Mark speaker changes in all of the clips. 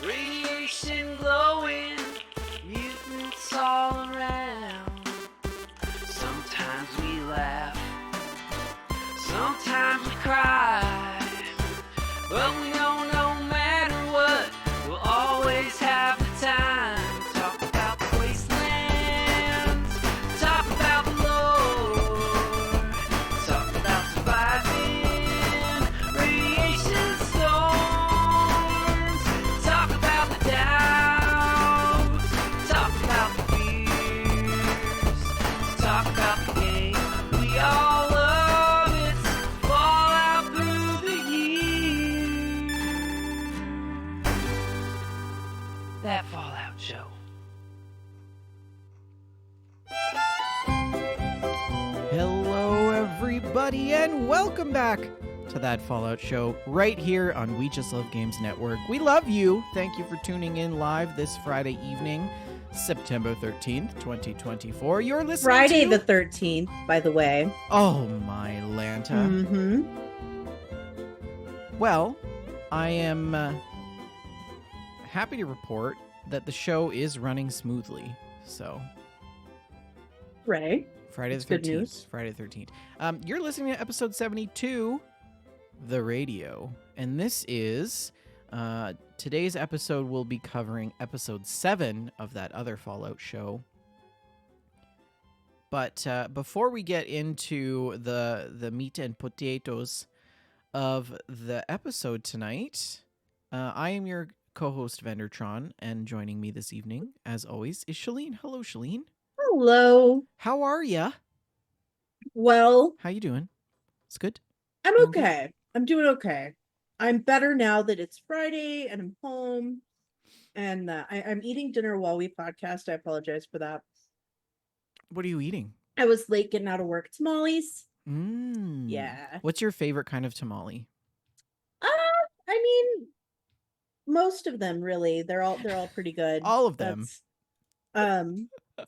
Speaker 1: Radiation glowing, mutants all around. Sometimes we laugh, sometimes we cry, but we know no matter what, we'll always have the time. Talk about the wastelands, talk about the lore, talk about surviving radiation storms, talk about the doubts, talk about the fears, talk about the game we all love. It's Fallout through the years. That Fallout show.
Speaker 2: Hello, everybody, and welcome back to That Fallout Show right here on We Just Love Games Network. We love you. Thank you for tuning in live this Friday evening, September 13th, 2024. You're listening
Speaker 3: Friday
Speaker 2: to...
Speaker 3: the 13th, by the way.
Speaker 2: Oh, my Lanta.
Speaker 3: Mm-hmm.
Speaker 2: Well, I am happy to report that the show is running smoothly. So,
Speaker 3: Ray.
Speaker 2: Friday the
Speaker 3: That's good
Speaker 2: 13th.
Speaker 3: news.
Speaker 2: Friday the 13th. You're listening to episode 72, The Radio. And this is, today's episode will be covering episode 7 of that other Fallout show. But before we get into the meat and potatoes of the episode tonight, I am your co-host Vendertron, and joining me this evening, as always, is Shalene. Hello, Shalene.
Speaker 3: Hello.
Speaker 2: How are ya?
Speaker 3: Well,
Speaker 2: How you doing? It's good.
Speaker 3: I'm
Speaker 2: Doing good?
Speaker 3: okay. I'm doing okay. I'm better now that it's Friday and I'm home. And I'm eating dinner while we podcast. I apologize for that.
Speaker 2: What are you eating?
Speaker 3: I was late getting out of work. Tamales.
Speaker 2: Mm.
Speaker 3: Yeah.
Speaker 2: What's your favorite kind of tamale?
Speaker 3: I mean, most of them really. They're all pretty good.
Speaker 2: All of them.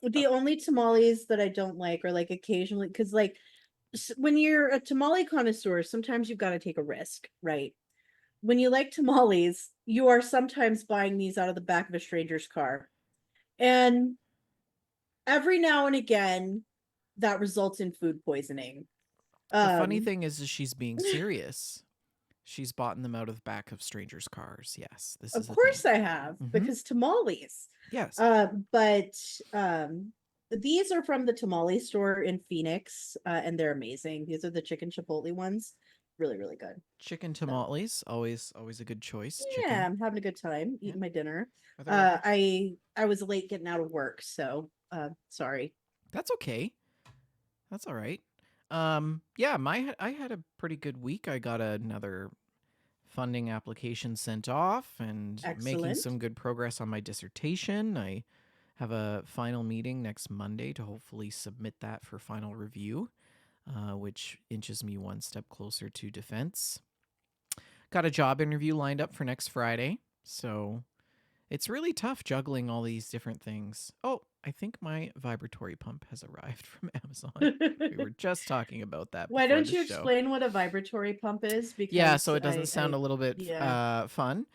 Speaker 3: The only tamales that I don't like are like occasionally, because like when you're a tamale connoisseur, sometimes you've got to take a risk, right? When you like tamales, you are sometimes buying these out of the back of a stranger's car, and every now and again that results in food poisoning.
Speaker 2: The funny thing is she's being serious. She's bought them out of the back of strangers' cars. Yes, this is
Speaker 3: Of course I have,
Speaker 2: Mhm.
Speaker 3: because tamales.
Speaker 2: Yes.
Speaker 3: But these are from the tamale store in Phoenix, and they're amazing. These are the chicken chipotle ones. Really, really good.
Speaker 2: Chicken tamales, always a good choice.
Speaker 3: Yeah,
Speaker 2: Chicken.
Speaker 3: I'm having a good time eating my dinner.
Speaker 2: Are there others?
Speaker 3: I was late getting out of work, so sorry.
Speaker 2: That's okay. That's all right. Yeah, I had a pretty good week. I got another funding application sent off and making
Speaker 3: Excellent.
Speaker 2: some good progress on my dissertation. I have a final meeting next Monday to hopefully submit that for final review, which inches me one step closer to defense. Got a job interview lined up for next Friday, so it's really tough juggling all these different things. Oh, I think my vibratory pump has arrived from Amazon. We were just talking about that.
Speaker 3: Why
Speaker 2: before
Speaker 3: don't
Speaker 2: the
Speaker 3: you
Speaker 2: show.
Speaker 3: explain what a vibratory pump is? Because
Speaker 2: Yeah, so it doesn't sound a little bit
Speaker 3: yeah.
Speaker 2: fun.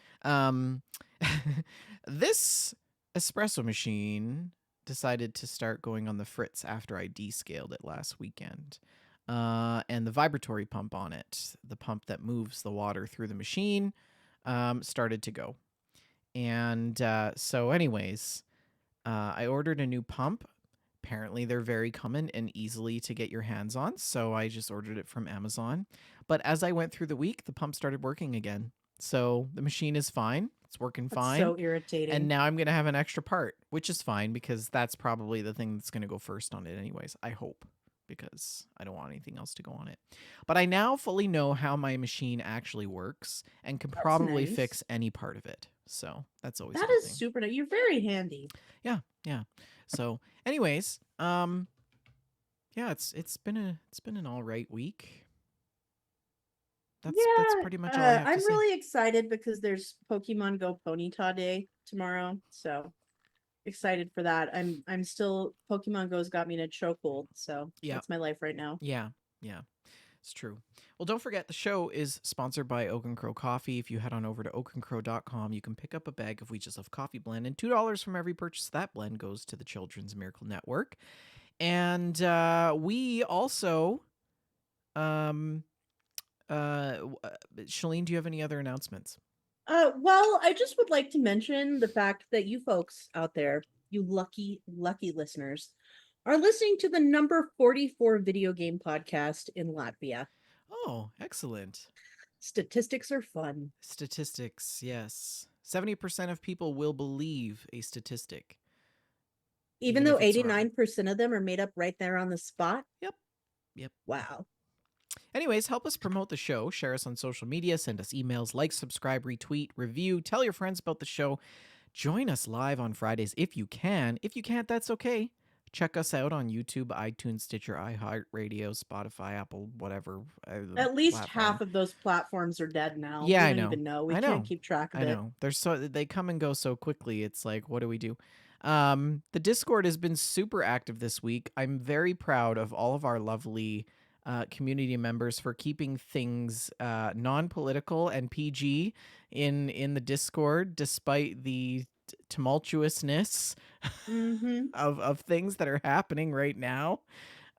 Speaker 2: This espresso machine decided to start going on the fritz after I descaled it last weekend. And the vibratory pump on it, the pump that moves the water through the machine, started to go. And so anyways, I ordered a new pump. Apparently they're very common and easily to get your hands on, so I just ordered it from Amazon. But as I went through the week, the pump started working again. So the machine is fine. It's working
Speaker 3: That's
Speaker 2: fine.
Speaker 3: so irritating.
Speaker 2: And now I'm going to have an extra part, which is fine because that's probably the thing that's going to go first on it anyways, I hope, because I don't want anything else to go on it. But I now fully know how my machine actually works and can probably
Speaker 3: nice.
Speaker 2: fix any part of it. So that's always a
Speaker 3: That
Speaker 2: good
Speaker 3: is
Speaker 2: thing.
Speaker 3: super nice. You're very handy.
Speaker 2: Yeah. So, anyways, yeah, it's been an all right week. That's pretty much all I have to
Speaker 3: I'm
Speaker 2: say.
Speaker 3: really excited because there's Pokemon Go Ponyta Day tomorrow, so excited for that. I'm still Pokemon Go's got me in a chokehold, so
Speaker 2: Yeah.
Speaker 3: that's my life right now.
Speaker 2: Yeah. It's true. Well, don't forget the show is sponsored by Oak & Crow Coffee. If you head on over to oakandcrow.com, you can pick up a bag of We Just Love Coffee blend, and $2 from every purchase of that blend goes to the Children's Miracle Network. And we also, Shalene, do you have any other announcements?
Speaker 3: Well, I just would like to mention the fact that you folks out there, you lucky listeners, are listening to the number 44 video game podcast in Latvia.
Speaker 2: Oh, excellent.
Speaker 3: Statistics are fun.
Speaker 2: Statistics, yes. 70% of people will believe a statistic.
Speaker 3: Even
Speaker 2: Even
Speaker 3: though
Speaker 2: if it's wrong.
Speaker 3: 89% of them are made up right there on the spot.
Speaker 2: Yep.
Speaker 3: Wow.
Speaker 2: Anyways, help us promote the show. Share us on social media. Send us emails. Like, subscribe, retweet, review. Tell your friends about the show. Join us live on Fridays if you can. If you can't, that's okay. Check us out on YouTube, iTunes, Stitcher, iHeartRadio, Spotify, Apple, whatever.
Speaker 3: At least
Speaker 2: platform.
Speaker 3: half of those platforms are dead now.
Speaker 2: Yeah,
Speaker 3: we
Speaker 2: I
Speaker 3: don't
Speaker 2: know.
Speaker 3: even know. We
Speaker 2: I
Speaker 3: can't
Speaker 2: know.
Speaker 3: keep track of
Speaker 2: I
Speaker 3: it.
Speaker 2: know. They come and go so quickly. It's like, what do we do? The Discord has been super active this week. I'm very proud of all of our lovely community members for keeping things non-political and PG in the Discord, despite the tumultuousness of things that are happening right now.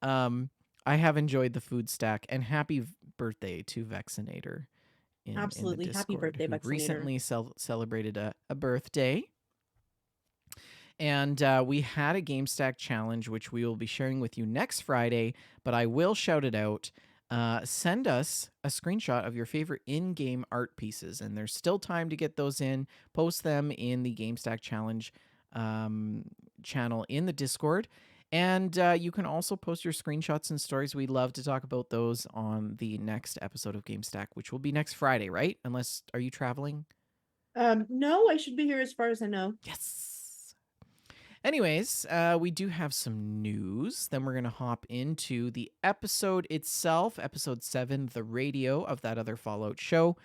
Speaker 2: I have enjoyed the food stack, and happy birthday to Vexinator.
Speaker 3: Absolutely.
Speaker 2: In the
Speaker 3: Happy
Speaker 2: Discord,
Speaker 3: birthday,
Speaker 2: who
Speaker 3: Vexinator.
Speaker 2: recently celebrated a birthday. And we had a GameStack challenge, which we will be sharing with you next Friday, but I will shout it out. Send us a screenshot of your favorite in-game art pieces, and there's still time to get those in. Post them in the GameStack challenge channel in the Discord. And you can also post your screenshots and stories. We'd love to talk about those on the next episode of GameStack, which will be next Friday, right? Unless, are you traveling?
Speaker 3: No, I should be here as far as I know.
Speaker 2: Yes. Anyways, we do have some news. Then we're going to hop into the episode itself, episode 7, the radio of that other Fallout show.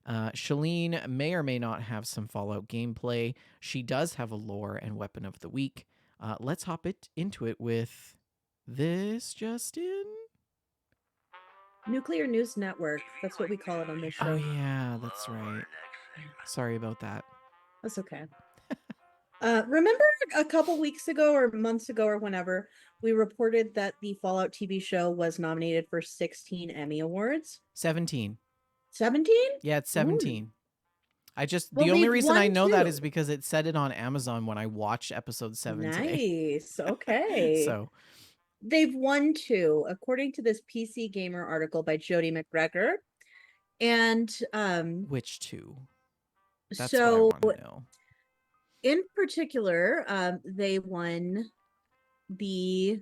Speaker 2: Shalene may or may not have some Fallout gameplay. She does have a lore and weapon of the week. Let's hop into it with this just in.
Speaker 3: Nuclear News Network. That's what we call it on this show.
Speaker 2: Oh, yeah, that's right. Sorry about that.
Speaker 3: That's okay. Remember a couple weeks ago or months ago or whenever we reported that the Fallout TV show was nominated for 16 Emmy Awards?
Speaker 2: 17.
Speaker 3: 17?
Speaker 2: Yeah, it's 17.
Speaker 3: Ooh.
Speaker 2: The only reason I know that is because it said it on Amazon when I watched episode 7 today.
Speaker 3: Nice. Okay.
Speaker 2: So
Speaker 3: they've won 2, according to this PC Gamer article by Jody McGregor. And
Speaker 2: which 2? That's
Speaker 3: so
Speaker 2: what I want to know.
Speaker 3: In particular, they won the,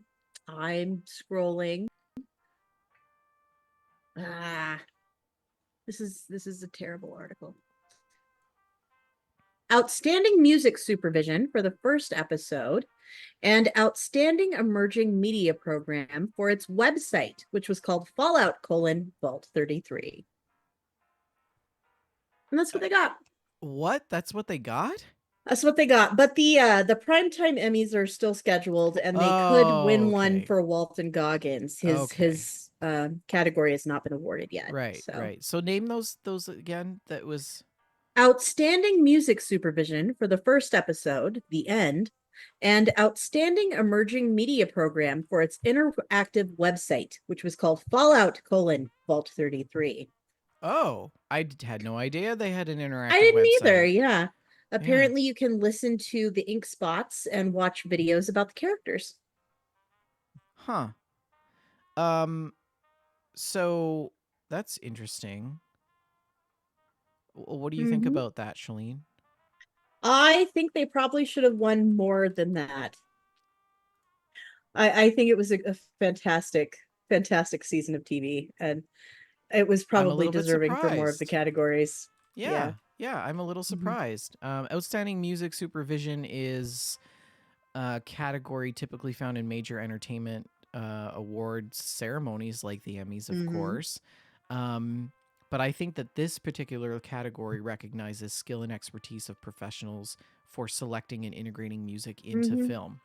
Speaker 3: I'm scrolling. This is a terrible article. Outstanding music supervision for the first episode, and outstanding emerging media program for its website, which was called Fallout: Vault 33. And that's what they got.
Speaker 2: What? That's what they got?
Speaker 3: That's what they got. But the primetime Emmys are still scheduled, and they could win one for Walton Goggins. His category has not been awarded yet.
Speaker 2: Right, right. So name those again. That was
Speaker 3: outstanding music supervision for the first episode, The End, and outstanding emerging media program for its interactive website, which was called Fallout: Vault 33.
Speaker 2: Oh, I had no idea they had an interactive
Speaker 3: I didn't
Speaker 2: website.
Speaker 3: either. Yeah. Apparently, you can listen to the ink spots and watch videos about the characters.
Speaker 2: Huh. So that's interesting. What do you think about that, Shalene?
Speaker 3: I think they probably should have won more than that. I think it was a fantastic season of TV, and it was probably deserving for more of the categories.
Speaker 2: Yeah, I'm a little surprised. Outstanding music supervision is a category typically found in major entertainment awards ceremonies like the Emmys, of course. But I think that this particular category recognizes skill and expertise of professionals for selecting and integrating music into film.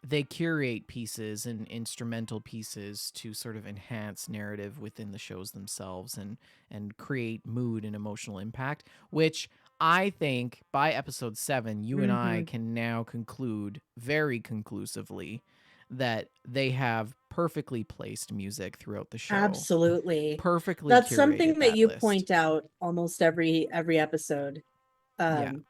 Speaker 2: they curate pieces and instrumental pieces to sort of enhance narrative within the shows themselves and create mood and emotional impact, which I think by episode 7 you and I
Speaker 3: Mhm.
Speaker 2: can now conclude very conclusively that they have perfectly placed music throughout the show,
Speaker 3: Absolutely.
Speaker 2: perfectly
Speaker 3: That's
Speaker 2: curated
Speaker 3: something that
Speaker 2: that
Speaker 3: you
Speaker 2: list.
Speaker 3: point out almost every episode.
Speaker 2: Yeah.
Speaker 3: Um,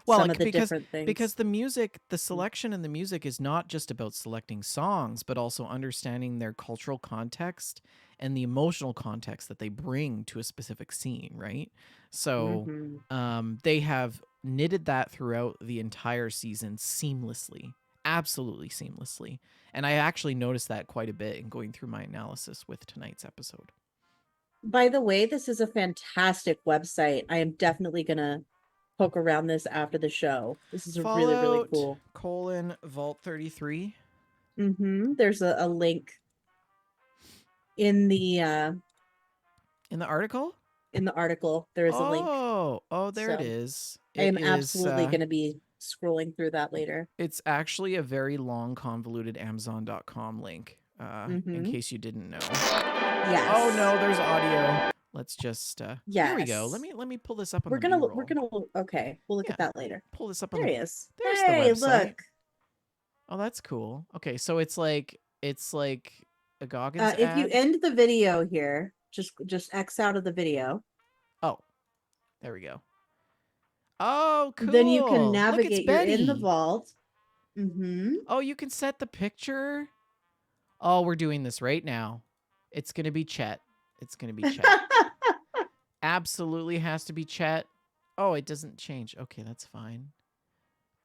Speaker 2: Well,
Speaker 3: some
Speaker 2: like
Speaker 3: of the
Speaker 2: because
Speaker 3: different
Speaker 2: because
Speaker 3: things.
Speaker 2: the music, the selection in the music is not just about selecting songs, but also understanding their cultural context and the emotional context that they bring to a specific scene, right? So,
Speaker 3: Mhm.
Speaker 2: they have knitted that throughout the entire season seamlessly, absolutely seamlessly. And I actually noticed that quite a bit in going through my analysis with tonight's episode.
Speaker 3: By the way, this is a fantastic website. I am definitely gonna poke around this after the show. This is a really, really
Speaker 2: Fallout
Speaker 3: cool.
Speaker 2: Vault 33
Speaker 3: There's a link in
Speaker 2: in the article.
Speaker 3: the article. There is a link.
Speaker 2: Oh, there it
Speaker 3: So
Speaker 2: is.
Speaker 3: I
Speaker 2: It
Speaker 3: am
Speaker 2: is
Speaker 3: absolutely gonna be scrolling through that later.
Speaker 2: it's actually a very long convoluted amazon.com link. In
Speaker 3: Mm-hmm.
Speaker 2: case you didn't know.
Speaker 3: Yes.
Speaker 2: Oh no, there's audio. Let's just here we go.
Speaker 3: Yes.
Speaker 2: Let me pull this up on
Speaker 3: We're
Speaker 2: the
Speaker 3: gonna
Speaker 2: B-roll.
Speaker 3: okay, we'll look
Speaker 2: Yeah,
Speaker 3: at that later.
Speaker 2: pull this up on
Speaker 3: There
Speaker 2: the
Speaker 3: he is.
Speaker 2: There's the
Speaker 3: Hey,
Speaker 2: website.
Speaker 3: look.
Speaker 2: Oh, that's cool. Okay, so it's like a Goggins
Speaker 3: If you
Speaker 2: ad.
Speaker 3: end the video here, just X out of the video.
Speaker 2: Oh, there we go. Oh, cool.
Speaker 3: Then you can
Speaker 2: Look, it's
Speaker 3: navigate. You're in the
Speaker 2: Betty.
Speaker 3: vault. Mm-hmm.
Speaker 2: Oh, you can set the picture. Oh, we're doing this right now. It's going to be Chet. It's going to be Chet. Absolutely has to be Chet. Oh, it doesn't change. Okay, that's fine.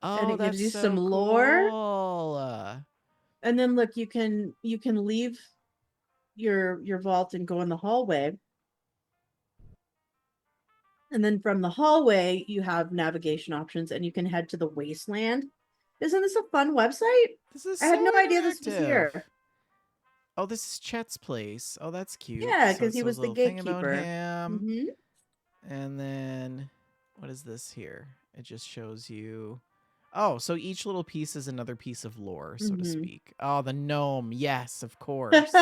Speaker 3: And
Speaker 2: Oh,
Speaker 3: it gives
Speaker 2: that's
Speaker 3: you
Speaker 2: so
Speaker 3: some lore.
Speaker 2: cool.
Speaker 3: And then look, you can leave your vault and go in the hallway. And then from the hallway, you have navigation options and you can head to the wasteland. Isn't this a fun website?
Speaker 2: This is
Speaker 3: I had
Speaker 2: so
Speaker 3: no idea this was
Speaker 2: interactive.
Speaker 3: here.
Speaker 2: Oh, this is Chet's place. Oh, that's cute.
Speaker 3: Yeah,
Speaker 2: So
Speaker 3: because
Speaker 2: it
Speaker 3: he
Speaker 2: shows
Speaker 3: was
Speaker 2: a
Speaker 3: the
Speaker 2: little thing about
Speaker 3: gatekeeper.
Speaker 2: him.
Speaker 3: Mm-hmm.
Speaker 2: And then what is this here? It just shows you. Oh, so each little piece is another piece of lore, so to speak. Oh, the gnome. Yes, of course.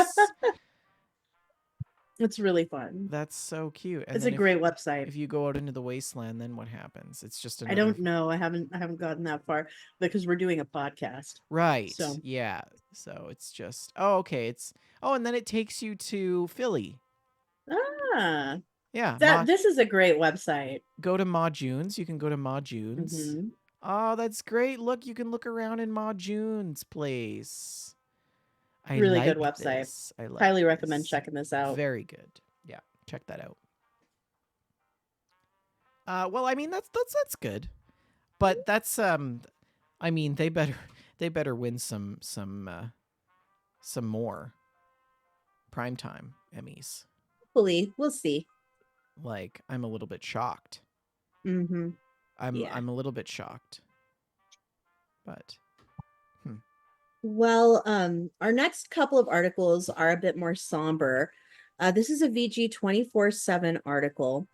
Speaker 3: It's really fun.
Speaker 2: That's so cute. And
Speaker 3: It's
Speaker 2: then
Speaker 3: a great website.
Speaker 2: if you go out into the wasteland, then what happens? It's just
Speaker 3: I
Speaker 2: another.
Speaker 3: don't know. I haven't gotten that far because we're doing a podcast.
Speaker 2: Right.
Speaker 3: So
Speaker 2: Yeah. So it's just. Oh, okay. And then it takes you to Philly. Yeah.
Speaker 3: this is a great website.
Speaker 2: Go to Ma June's. You can go to Ma June's.
Speaker 3: Mm-hmm.
Speaker 2: Oh, that's great. Look, you can look around in Ma June's place. I
Speaker 3: Really
Speaker 2: like
Speaker 3: good website.
Speaker 2: this. I like
Speaker 3: Highly recommend
Speaker 2: this.
Speaker 3: checking this out.
Speaker 2: Very good. Yeah, check that out. Well, I mean that's good, but that's I mean they better win some more primetime Emmys.
Speaker 3: Hopefully, we'll see.
Speaker 2: Like I'm a little bit shocked.
Speaker 3: Mm-hmm.
Speaker 2: I'm a little bit shocked, but.
Speaker 3: Well, our next couple of articles are a bit more somber. This is a VG 24/7 article,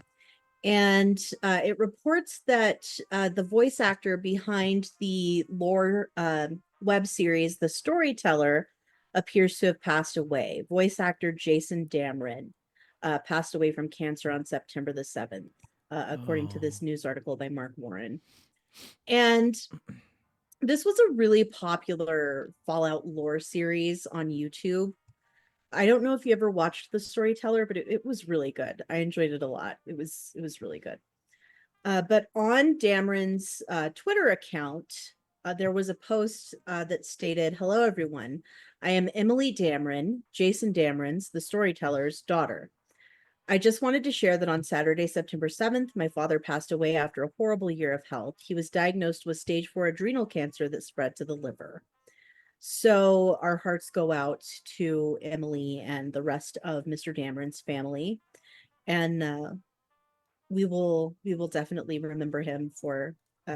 Speaker 3: and it reports that the voice actor behind the lore web series, The Storyteller, appears to have passed away. Voice actor Jason Dameron passed away from cancer on September the 7th, according to this news article by Mark Warren. And this was a really popular Fallout lore series on YouTube. I don't know if you ever watched The Storyteller, but it was really good. I enjoyed it a lot. It was really good. But on Dameron's Twitter account, there was a post that stated, "Hello, everyone. I am Emily Dameron, Jason Dameron's, the Storyteller's daughter. I just wanted to share that on Saturday, September 7th, my father passed away after a horrible year of health. He was diagnosed with stage 4 adrenal cancer that spread to the liver." So our hearts go out to Emily and the rest of Mr. Dameron's family. And we will definitely remember him for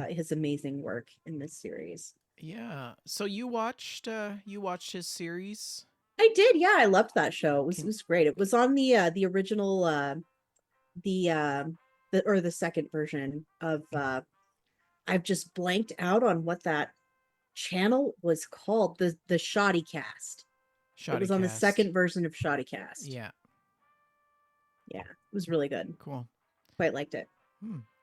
Speaker 3: his amazing work in this series.
Speaker 2: Yeah. So you watched his series?
Speaker 3: I did. Yeah, I loved that show. It was great. It was on the original the second version of I've just blanked out on what that channel was called? The Shoddy Cast. It was on the
Speaker 2: Shoddycast.
Speaker 3: second version of Shoddy Cast.
Speaker 2: Yeah,
Speaker 3: Yeah, it was really good.
Speaker 2: cool.
Speaker 3: Quite liked it.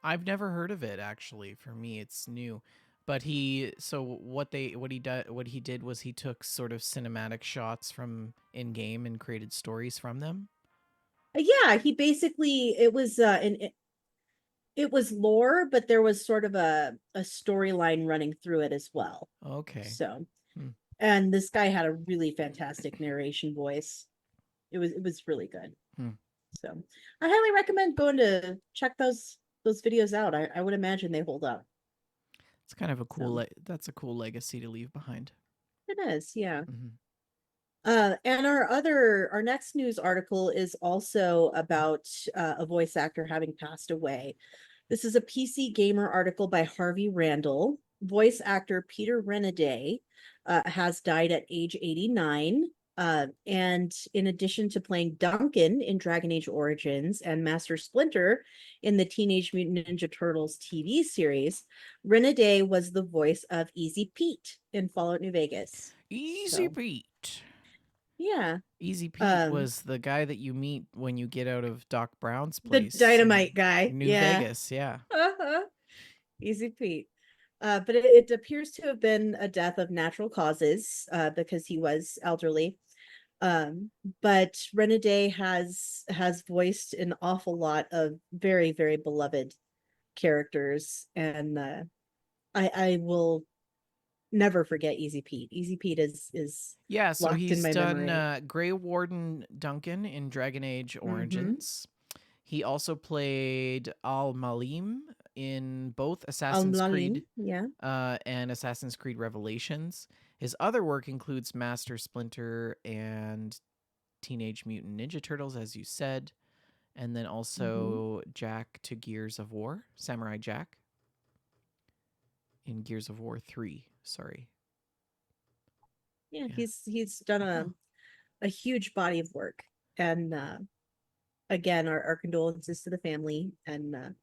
Speaker 2: I've never heard of it actually. For me, it's new. But what he did was he took sort of cinematic shots from in game and created stories from them.
Speaker 3: Yeah, he basically it was it was lore, but there was sort of a storyline running through it as well.
Speaker 2: Okay.
Speaker 3: So,
Speaker 2: Hmm.
Speaker 3: and this guy had a really fantastic narration voice. It was really good. So, I highly recommend going to check those videos out. I would imagine they hold up.
Speaker 2: It's kind of a cool.
Speaker 3: So.
Speaker 2: That's a cool legacy to leave behind.
Speaker 3: It is, yeah.
Speaker 2: Mhm.
Speaker 3: And our next news article is also about a voice actor having passed away. This is a PC Gamer article by Harvey Randall. Voice actor Peter Renaday has died at age 89. And in addition to playing Duncan in Dragon Age Origins and Master Splinter in the Teenage Mutant Ninja Turtles TV series, Renaday was the voice of Easy Pete in Fallout New Vegas.
Speaker 2: Easy Pete.
Speaker 3: Yeah.
Speaker 2: Easy Pete was the guy that you meet when you get out of Doc Brown's
Speaker 3: The
Speaker 2: place.
Speaker 3: dynamite guy.
Speaker 2: New Vegas, yeah.
Speaker 3: Easy Pete. But it appears to have been a death of natural causes because he was elderly. But Renaday has voiced an awful lot of very, very beloved characters, and I will never forget Easy Pete. Easy Pete is
Speaker 2: yeah. So
Speaker 3: locked
Speaker 2: he's
Speaker 3: in my
Speaker 2: done
Speaker 3: memory.
Speaker 2: Grey Warden Duncan in Dragon Age Origins. He also played Al Malim in both Assassin's Creed
Speaker 3: yeah.
Speaker 2: and Assassin's Creed Revelations. His other work includes Master Splinter and Teenage Mutant Ninja Turtles, as you said, and then also Jack to Gears of War, Samurai Jack in Gears of War 3. Sorry.
Speaker 3: Yeah, he's done a huge body of work, and again, our condolences to the family, and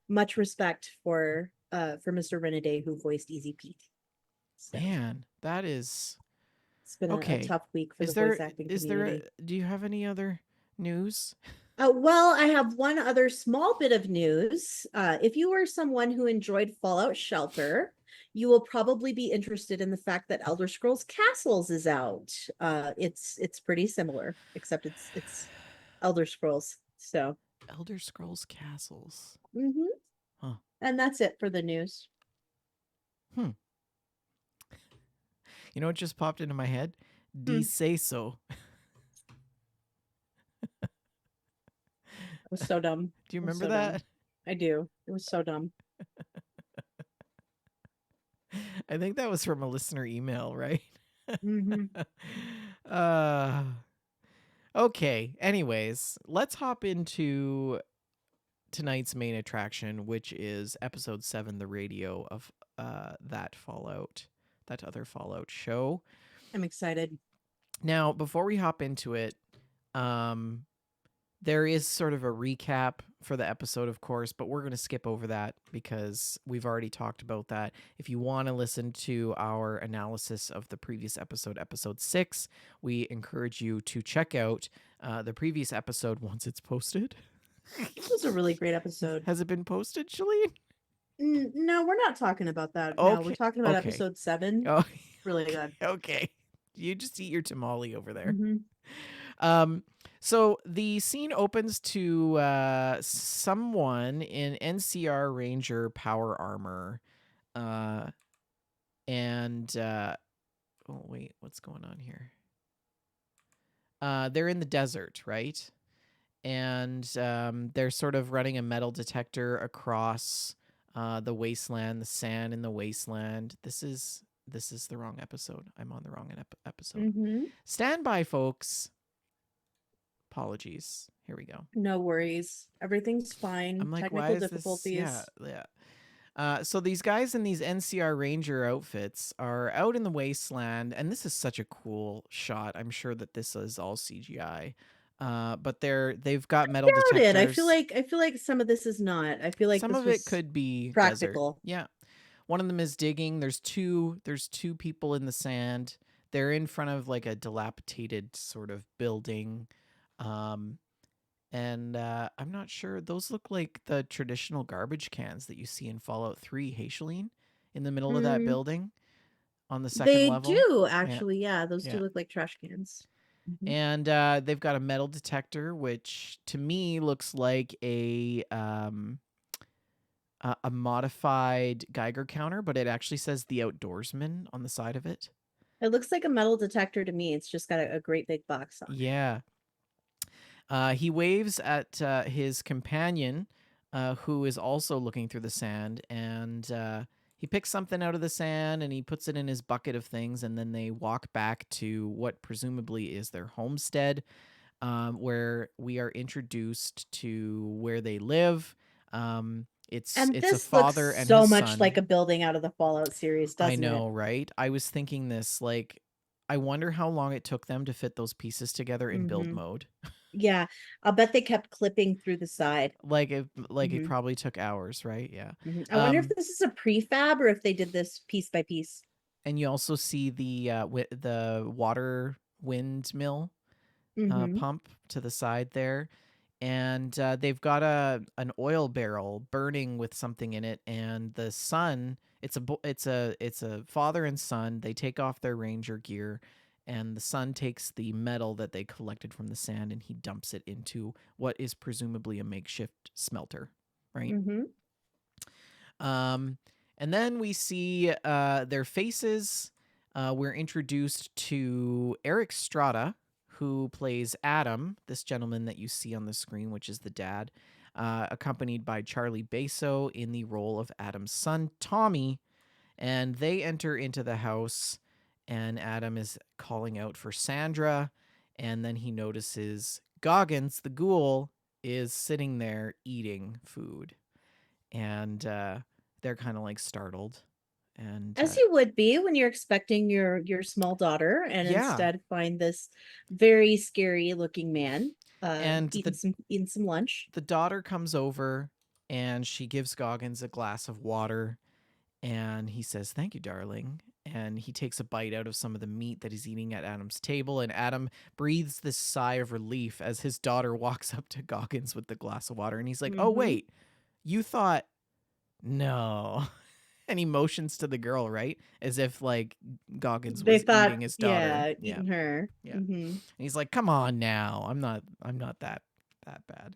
Speaker 3: much respect for Mr. Renaday, who voiced Easy Pete. So,
Speaker 2: man, that is.
Speaker 3: It's been a tough week for the voice acting community.
Speaker 2: Do you have any other news?
Speaker 3: Well, I have one other small bit of news. If you are someone who enjoyed Fallout Shelter, you will probably be interested in the fact that Elder Scrolls Castles is out. It's pretty similar, except it's Elder Scrolls. So
Speaker 2: Elder Scrolls Castles.
Speaker 3: Huh. And that's it for the news.
Speaker 2: You know what just popped into my head? Say so.
Speaker 3: It was so dumb.
Speaker 2: Do you remember that?
Speaker 3: Dumb. I do. It was so dumb.
Speaker 2: I think that was from a listener email, right? Okay. Anyways, let's hop into tonight's main attraction, which is episode 7, the radio of that other Fallout show.
Speaker 3: I'm excited.
Speaker 2: Now, before we hop into it, there is sort of a recap for the episode, of course, but we're going to skip over that because we've already talked about that. If you want to listen to our analysis of the previous episode, episode 6, we encourage you to check out the previous episode once it's posted.
Speaker 3: This was a really great episode.
Speaker 2: Has it been posted, Shalene?
Speaker 3: No, we're not talking about that.
Speaker 2: Okay.
Speaker 3: No, we're talking about episode 7.
Speaker 2: Oh,
Speaker 3: really good.
Speaker 2: Okay. You just eat your tamale over there. So the scene opens to someone in NCR Ranger power armor. Oh, wait, what's going on here? They're in the desert, right? And they're sort of running a metal detector across the wasteland, the sand in the wasteland. This is the wrong episode. I'm on the wrong episode. Stand by, folks. Apologies. Here we go.
Speaker 3: No worries. Everything's fine.
Speaker 2: I'm like,
Speaker 3: Technical
Speaker 2: why is
Speaker 3: difficulties.
Speaker 2: This? Yeah. So these guys in these NCR Ranger outfits are out in the wasteland, and this is such a cool shot. I'm sure that this is all CGI. But they've got metal detectors.
Speaker 3: I feel like some of this is not. I feel like
Speaker 2: some of it could be
Speaker 3: practical.
Speaker 2: Desert. Yeah. One of them is digging. There's two people in the sand. They're in front of like a dilapidated sort of building. Um and I'm not sure. Those look like the traditional garbage cans that you see in Fallout 3, Hayshaline, in the middle of that
Speaker 3: Mm,
Speaker 2: building on the second
Speaker 3: they
Speaker 2: level.
Speaker 3: do
Speaker 2: Yeah.
Speaker 3: actually. Yeah, those do
Speaker 2: Yeah.
Speaker 3: look like trash cans. Mhm.
Speaker 2: And they've got a metal detector, which to me looks like a modified Geiger counter, but it actually says the Outdoorsman on the side of it.
Speaker 3: It looks like a metal detector to me. It's just got a great big box on it.
Speaker 2: Yeah. He waves at his companion, who is also looking through the sand, and he picks something out of the sand and he puts it in his bucket of things, and then they walk back to what presumably is their homestead, where we are introduced to where they live. It's
Speaker 3: And
Speaker 2: it's a
Speaker 3: this looks
Speaker 2: father and
Speaker 3: so
Speaker 2: his
Speaker 3: much like
Speaker 2: son.
Speaker 3: a building out of the Fallout series,
Speaker 2: I
Speaker 3: doesn't it?
Speaker 2: know, right? I was thinking this, like, I wonder how long it took them to fit those pieces together in build
Speaker 3: Hmm.
Speaker 2: mode.
Speaker 3: Yeah, I'll bet they kept clipping through the side.
Speaker 2: It
Speaker 3: Hmm.
Speaker 2: probably took hours, right? Yeah.
Speaker 3: I wonder if this is a prefab or if they did this piece by piece.
Speaker 2: And you also see the water windmill
Speaker 3: Hmm.
Speaker 2: pump to the side there, and they've got an oil barrel burning with something in it, and the son, it's a father and son. They take off their ranger gear, and the son takes the metal that they collected from the sand and he dumps it into what is presumably a makeshift smelter, right?
Speaker 3: Hmm.
Speaker 2: Um, and then we see their faces. We're introduced to Eric Strada, who plays Adam, this gentleman that you see on the screen, which is the dad, accompanied by Charlie Basso in the role of Adam's son, Tommy. And they enter into the house, and Adam is calling out for Sandra. And then he notices Goggins, the ghoul, is sitting there eating food. And they're kind of like startled. And
Speaker 3: As you would be when you're expecting your small daughter, and
Speaker 2: yeah,
Speaker 3: instead find this very scary looking man
Speaker 2: and
Speaker 3: eating some lunch.
Speaker 2: the daughter comes over and she gives Goggins a glass of water, and he says, "Thank you, darling." And he takes a bite out of some of the meat that he's eating at Adam's table, and Adam breathes this sigh of relief as his daughter walks up to Goggins with the glass of water, and he's like, "Oh
Speaker 3: Hmm.
Speaker 2: wait, you thought no." And he motions to the girl, right? As if like Goggins
Speaker 3: They
Speaker 2: was
Speaker 3: thought,
Speaker 2: eating his daughter.
Speaker 3: yeah,
Speaker 2: Yeah.
Speaker 3: eating her.
Speaker 2: Yeah.
Speaker 3: Hmm.
Speaker 2: And he's like, "Come on now. I'm not that bad."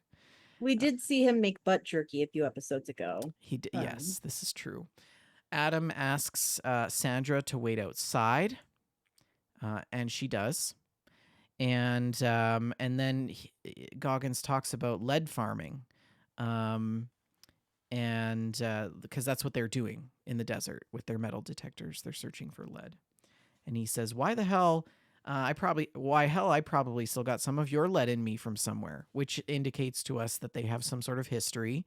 Speaker 3: We
Speaker 2: Uh,
Speaker 3: did see him make butt jerky a few episodes ago.
Speaker 2: yes, this is true. Adam asks Sandra to wait outside, and she does. And then Goggins talks about lead farming, um, and because that's what they're doing in the desert with their metal detectors, they're searching for lead. And he says, "Why the hell? I probably still got some of your lead in me from somewhere," which indicates to us that they have some sort of history.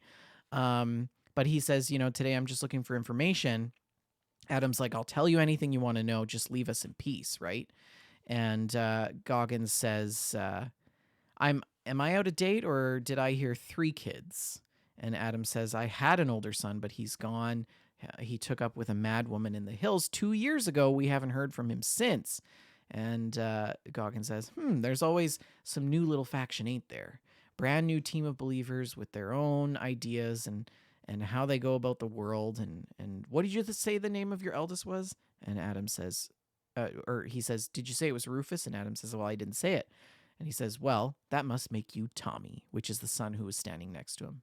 Speaker 2: But he says, "Today I'm just looking for information." Adam's like, "I'll tell you anything you want to know. Just leave us in peace, right?" And Goggins says, Am I out of date, or did I hear 3 kids?" And Adam says, "I had an older son, but he's gone. He took up with a mad woman in the hills 2 years ago. We haven't heard from him since." And Goggins says, "There's always some new little faction, ain't there? Brand new team of believers with their own ideas and how they go about the world. And what did you say the name of your eldest was?" And Adam says, or he says, "Did you say it was Rufus?" And Adam says, "Well, I didn't say it." And he says, "Well, that must make you Tommy," which is the son who was standing next to him.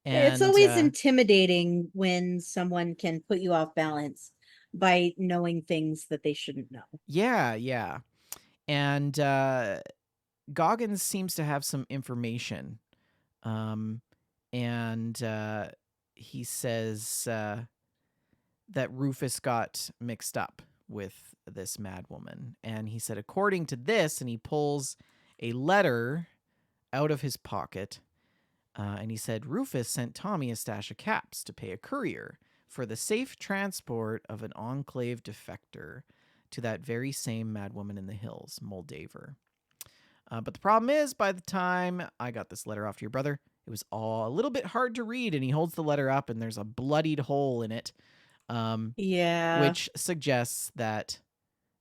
Speaker 3: It's
Speaker 2: And
Speaker 3: always intimidating when someone can put you off balance by knowing things that they shouldn't know.
Speaker 2: yeah. And Goggins seems to have some information. Um, and he says that Rufus got mixed up with this mad woman. And he said, according to this, and he pulls a letter out of his pocket. And he said, Rufus sent Tommy a stash of caps to pay a courier for the safe transport of an Enclave defector to that very same madwoman in the hills, Moldaver. But the problem is, by the time I got this letter off to your brother, it was all a little bit hard to read. And he holds the letter up, and there's a bloodied hole in it,
Speaker 3: Yeah.
Speaker 2: which suggests that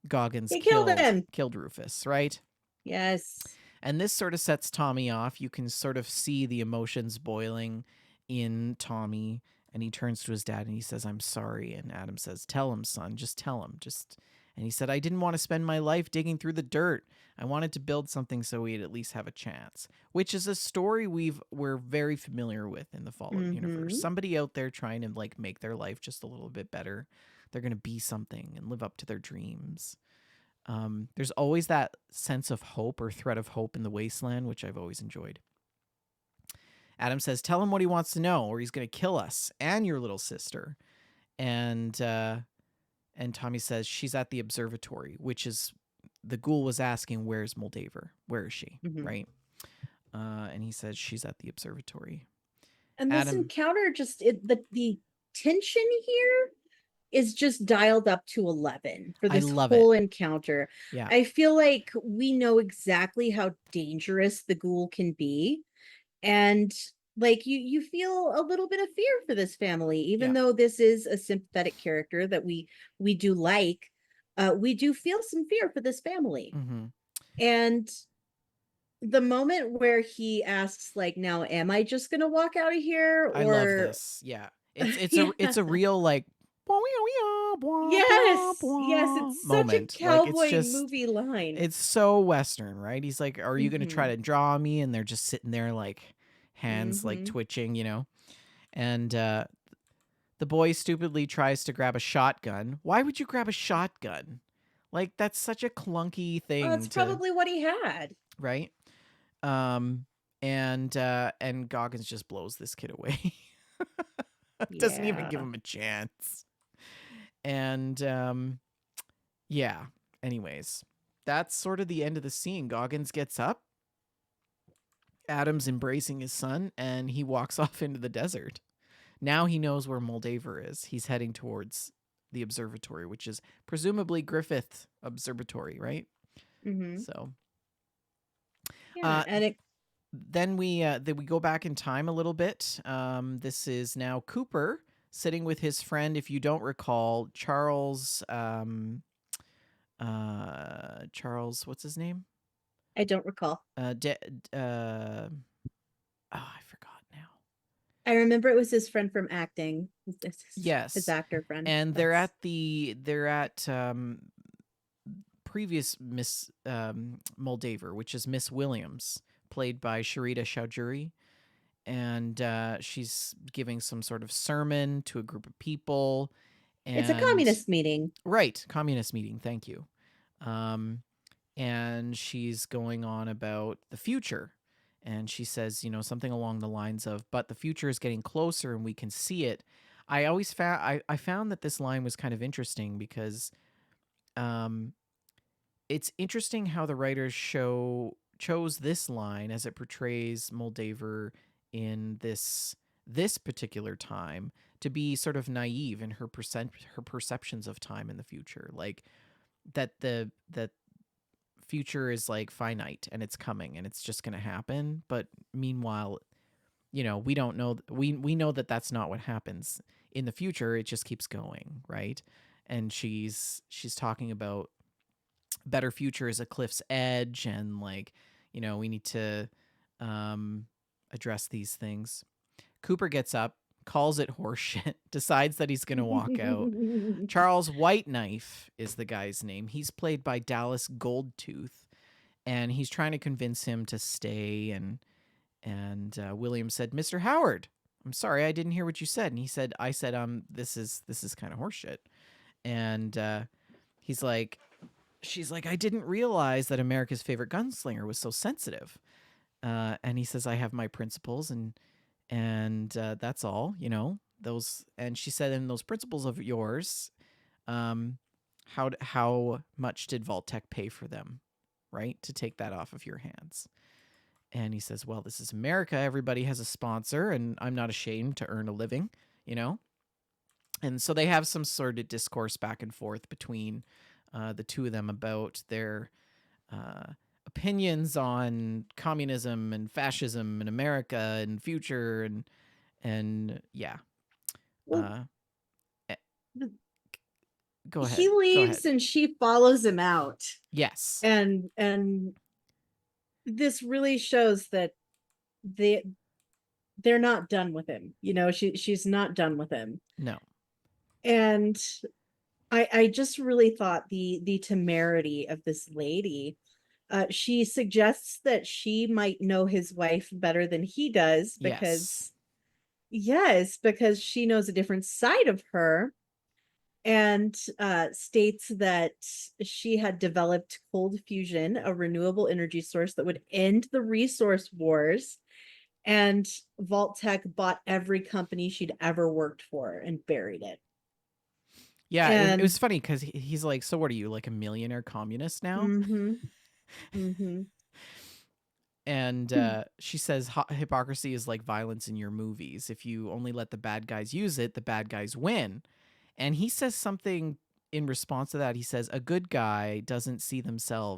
Speaker 2: Goggins
Speaker 3: He killed him.
Speaker 2: killed Rufus, right?
Speaker 3: Yes.
Speaker 2: And this sort of sets Tommy off. You can sort of see the emotions boiling in Tommy. And he turns to his dad and he says, "I'm sorry." And Adam says, "Tell him, son. Just tell him. Just." And he said, "I didn't want to spend my life digging through the dirt. I wanted to build something so we'd at least have a chance." Which is a story we're very familiar with in the Fallout universe.
Speaker 3: Mhm.
Speaker 2: Somebody out there trying to like make their life just a little bit better. They're going to be something and live up to their dreams. There's always that sense of hope or thread of hope in the wasteland, which I've always enjoyed. Adam says, "Tell him what he wants to know, or he's going to kill us and your little sister." And Tommy says, "She's at the observatory," which is the ghoul was asking, "Where's Moldaver? Where is she?"
Speaker 3: Mhm.
Speaker 2: Right? And he says, "She's at the observatory."
Speaker 3: And this
Speaker 2: Adam-
Speaker 3: encounter the tension here is just dialed up to 11 for
Speaker 2: I
Speaker 3: this
Speaker 2: love
Speaker 3: whole encounter.
Speaker 2: Yeah.
Speaker 3: I feel like we know exactly how dangerous the ghoul can be. And like you feel a little bit of fear for this family, even
Speaker 2: Yeah.
Speaker 3: though this is a sympathetic character that we do like. We do feel some fear for this family.
Speaker 2: Mm-hmm.
Speaker 3: And the moment where he asks, like, "Now, am I just gonna walk out of here?"
Speaker 2: I love this. Yeah. It's a real like
Speaker 3: Yes, it's
Speaker 2: moment.
Speaker 3: such a cowboy
Speaker 2: like, it's just,
Speaker 3: movie line.
Speaker 2: It's so Western, right? He's like, "Are you going to try
Speaker 3: Mhm.
Speaker 2: to draw me?" And they're just sitting there like hands like
Speaker 3: Mhm.
Speaker 2: twitching, you know? And the boy stupidly tries to grab a shotgun. Why would you grab a shotgun? Like, that's such a clunky thing.
Speaker 3: Well, that's probably what he had.
Speaker 2: Right? And Goggins just blows this kid away. Doesn't even give
Speaker 3: Yeah.
Speaker 2: him a chance. And yeah. Anyways, that's sort of the end of the scene. Goggins gets up. Adam's embracing his son, and he walks off into the desert. Now he knows where Moldaver is. He's heading towards the observatory, which is presumably Griffith Observatory, right?
Speaker 3: Mhm.
Speaker 2: So
Speaker 3: Yeah, and
Speaker 2: then we go back in time a little bit. This is now Cooper sitting with his friend, if you don't recall, Charles. Charles, what's his name?
Speaker 3: I don't recall.
Speaker 2: I forgot now.
Speaker 3: I remember it was his friend from acting.
Speaker 2: Yes,
Speaker 3: his actor friend.
Speaker 2: And they're at previous Miss Moldaver, which is Miss Williams, played by Sharita Chowdhury. And she's giving some sort of sermon to a group of people.
Speaker 3: It's a communist meeting.
Speaker 2: Right, communist meeting, thank you. And she's going on about the future. And she says, something along the lines of, "But the future is getting closer and we can see it." I always found I found that this line was kind of interesting because it's interesting how the writers chose this line as it portrays Moldaver in this particular time to be sort of naive in her perceptions of time in the future, like that the future is like finite and it's coming and it's just going to happen. But meanwhile, we don't know. We know that that's not what happens in the future. It just keeps going, right? And she's talking about better future is a cliff's edge, and like, we need to address these things. Cooper gets up, calls it horseshit, decides that he's going to walk out. Charles Whiteknife is the guy's name. He's played by Dallas Goldtooth, and he's trying to convince him to stay. And William said, "Mr. Howard, I'm sorry, I didn't hear what you said." And he said, "I said, this is kind of horseshit." And she's like, "I didn't realize that America's favorite gunslinger was so sensitive." And he says, "I have my principles, and that's all, those." And she said, "And those principles of yours, how much did Vault-Tec pay for them, right? To take that off of your hands?" And he says, "Well, this is America. Everybody has a sponsor, and I'm not ashamed to earn a living, And so they have some sort of discourse back and forth between the two of them about their opinions on communism and fascism and America and future and yeah.
Speaker 3: Well,
Speaker 2: Uh, eh,
Speaker 3: th-
Speaker 2: go ahead.
Speaker 3: he
Speaker 2: Go
Speaker 3: leaves
Speaker 2: ahead.
Speaker 3: and she follows him out,
Speaker 2: Yes.
Speaker 3: and this really shows that they they're not done with him. You know, she's not done with him.
Speaker 2: No.
Speaker 3: And I just really thought the temerity of this lady. She suggests that she might know his wife better than he does
Speaker 2: Yes.
Speaker 3: because she knows a different side of her, and states that she had developed cold fusion, a renewable energy source that would end the resource wars. And Vault-Tec bought every company she'd ever worked for and buried it.
Speaker 2: Yeah, it was
Speaker 3: And
Speaker 2: funny because he's like, so what are you, like a millionaire communist now?
Speaker 3: mm-hmm, mm-hmm.
Speaker 2: And she says hypocrisy is like violence in your movies. If you only let the bad guys use it, the bad guys win. And he says something in response to that. He says, a good bad guy doesn't see themselves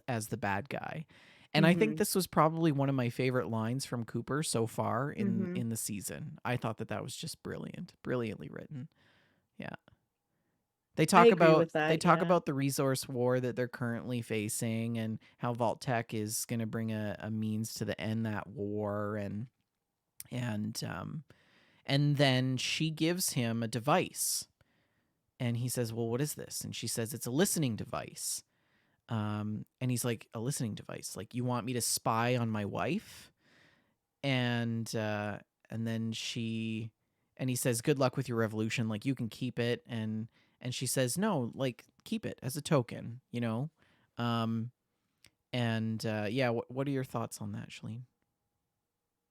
Speaker 2: as the bad guy. And I think
Speaker 3: Mm-hmm.
Speaker 2: this was probably one of my favorite lines from Cooper so far
Speaker 3: Mm-hmm.
Speaker 2: in the season. I thought that was just brilliantly written. Yeah. They
Speaker 3: I
Speaker 2: talk
Speaker 3: agree
Speaker 2: about
Speaker 3: with that. Yeah.
Speaker 2: the resource war that they're currently facing and how Vault-Tec is going to bring a means to the end that war and then she gives him a device and he says, "Well, what is this?" And she says, "It's a listening device." And he's like, "A listening device? Like you want me to spy on my wife?" And then he says, "Good luck with your revolution. Like you can keep it." And she says, "No, like keep it as a token, you know." Yeah, what are your thoughts on that, Shalene?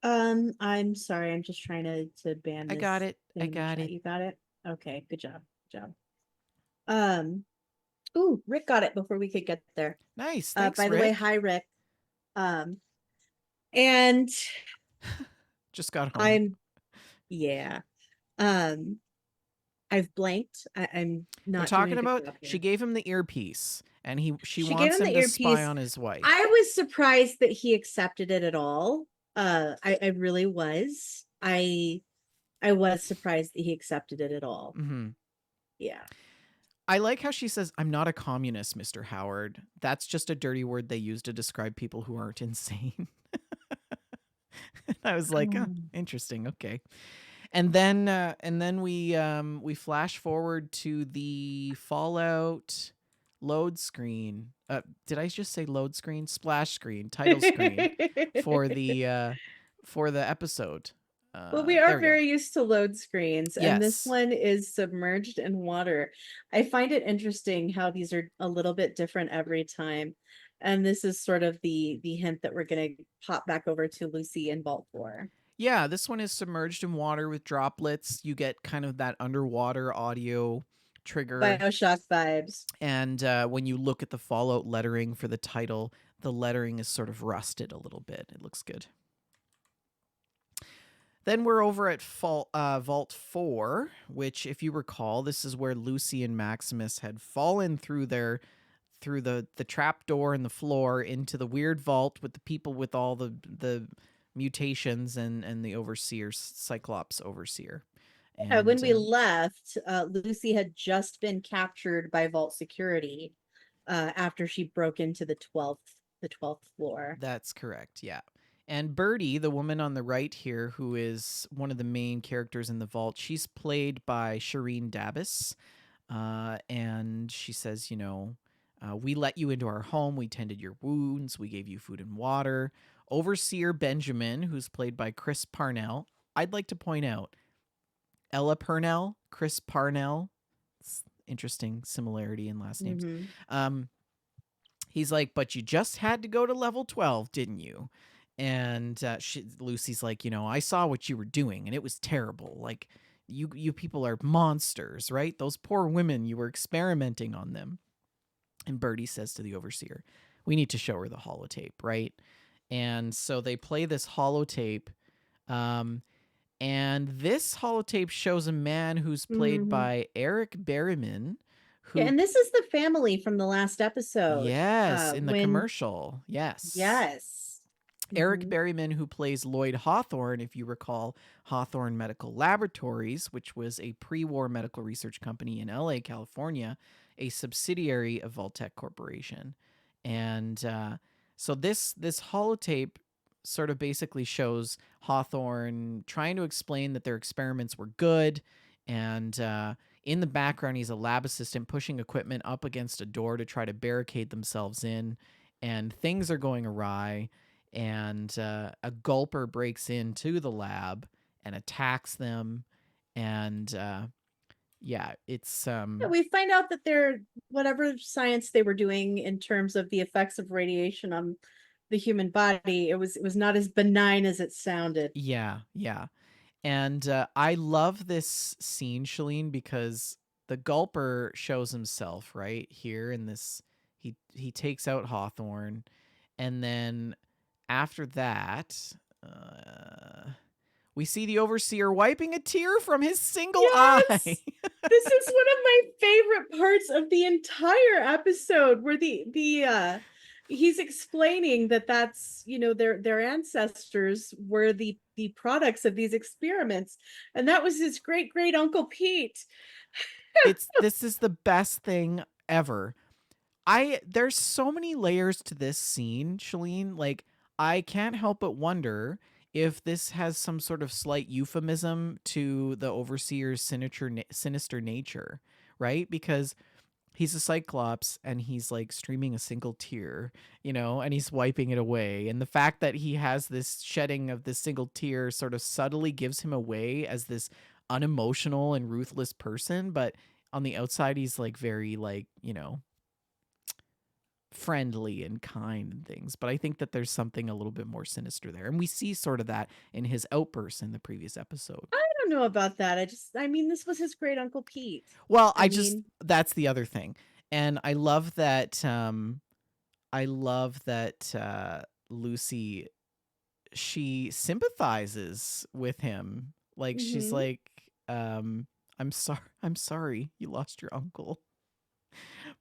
Speaker 3: I'm sorry, I'm just trying to ban
Speaker 2: I got
Speaker 3: this
Speaker 2: it.
Speaker 3: thing
Speaker 2: I
Speaker 3: in the
Speaker 2: got
Speaker 3: chat.
Speaker 2: it.
Speaker 3: You got it? Okay, good job. Good job. Ooh, Rick got it before we could get there.
Speaker 2: Nice. Thanks,
Speaker 3: By the way,
Speaker 2: Rick.
Speaker 3: hi Rick. And
Speaker 2: Just got home.
Speaker 3: yeah. Um, I've blanked. I'm
Speaker 2: We're
Speaker 3: not doing a
Speaker 2: talking
Speaker 3: good
Speaker 2: about
Speaker 3: job
Speaker 2: she
Speaker 3: here.
Speaker 2: gave him the earpiece and she
Speaker 3: She gave
Speaker 2: wants
Speaker 3: him
Speaker 2: him
Speaker 3: the
Speaker 2: to spy
Speaker 3: earpiece.
Speaker 2: on his wife.
Speaker 3: I was surprised that he accepted it at all. I really was. I was surprised that he accepted it at all.
Speaker 2: Mm-hmm.
Speaker 3: Yeah.
Speaker 2: I like how she says, "I'm not a communist, Mr. Howard." That's just a dirty word they use to describe people who aren't insane. I was like, oh, interesting. Okay. And then we flash forward to the Fallout load screen. Did I just say load screen? Splash screen, title screen for the episode.
Speaker 3: Well, we
Speaker 2: There
Speaker 3: are
Speaker 2: we go.
Speaker 3: very used to load screens, and this
Speaker 2: Yes.
Speaker 3: one is submerged in water. I find it interesting how these are a little bit different every time. And this is sort of the hint that we're gonna pop back over to Lucy and Vault 4.
Speaker 2: Yeah, this one is submerged in water with droplets. You get kind of that underwater audio trigger.
Speaker 3: BioShock vibes.
Speaker 2: And when you look at the Fallout lettering for the title, the lettering is sort of rusted a little bit. It looks good. Then we're over at Vault 4, which, if you recall, this is where Lucy and Maximus had fallen through the trap door in the floor into the weird vault with the people with all the mutations and the overseer, Cyclops overseer. And
Speaker 3: when we left, Lucy had just been captured by Vault security after she broke into the 12th floor.
Speaker 2: That's correct. Yeah. And Birdie, the woman on the right here, who is one of the main characters in the vault, she's played by Shireen Dabbis. And she says, we let you into our home. We tended your wounds. We gave you food and water. Overseer Benjamin, who's played by Chris Parnell. I'd like to point out Ella Purnell, Chris Parnell. It's interesting similarity in last names.
Speaker 3: Mm-hmm.
Speaker 2: He's like, but you just had to go to level 12, didn't you? And Lucy's like, I saw what you were doing, and it was terrible. Like, you people are monsters, right? Those poor women, you were experimenting on them. And Birdie says to the overseer, we need to show her the holotape, right? And so they play this holotape. And this holotape shows a man who's played by Eric Berryman,
Speaker 3: Yeah,
Speaker 2: who
Speaker 3: and this is the family from the last episode.
Speaker 2: yes, in the
Speaker 3: When
Speaker 2: commercial. Yes.
Speaker 3: yes.
Speaker 2: Eric
Speaker 3: Mhm.
Speaker 2: Berryman, who plays Lloyd Hawthorne, if you recall, Hawthorne Medical Laboratories, which was a pre war medical research company in LA, California, a subsidiary of Voltec Corporation. And so this holotape sort of basically shows Hawthorne trying to explain that their experiments were good. And in the background, he's a lab assistant pushing equipment up against a door to try to barricade themselves in. And things are going awry, and a gulper breaks into the lab and attacks them, and yeah, it's
Speaker 3: Yeah, we find out that they're whatever science they were doing in terms of the effects of radiation on the human body, it was not as benign as it sounded.
Speaker 2: yeah. And I love this scene, Shalene, because the gulper shows himself right here in this. He takes out Hawthorne, and then after that, uh, we see the overseer wiping a tear from his single eye.
Speaker 3: Yes! This is one of my favorite parts of the entire episode, where the he's explaining that that's, their ancestors were the products of these experiments, and that was his great great uncle Pete.
Speaker 2: This is the best thing ever. There's so many layers to this scene, Shalene. Like, I can't help but wonder if this has some sort of slight euphemism to the overseer's sinister nature, right? Because he's a cyclops and he's like streaming a single tear, and he's wiping it away. And the fact that he has this shedding of this single tear sort of subtly gives him away as this unemotional and ruthless person, but on the outside he's like very like, friendly and kind and things. But I think that there's something a little bit more sinister there. And we see sort of that in his outbursts in the previous episode.
Speaker 3: I don't know about that. I mean, this was his great uncle Pete.
Speaker 2: Well,
Speaker 3: I mean,
Speaker 2: that's the other thing. And I love that Lucy, she sympathizes with him. Like she's
Speaker 3: mhm,
Speaker 2: like, I'm sorry you lost your uncle.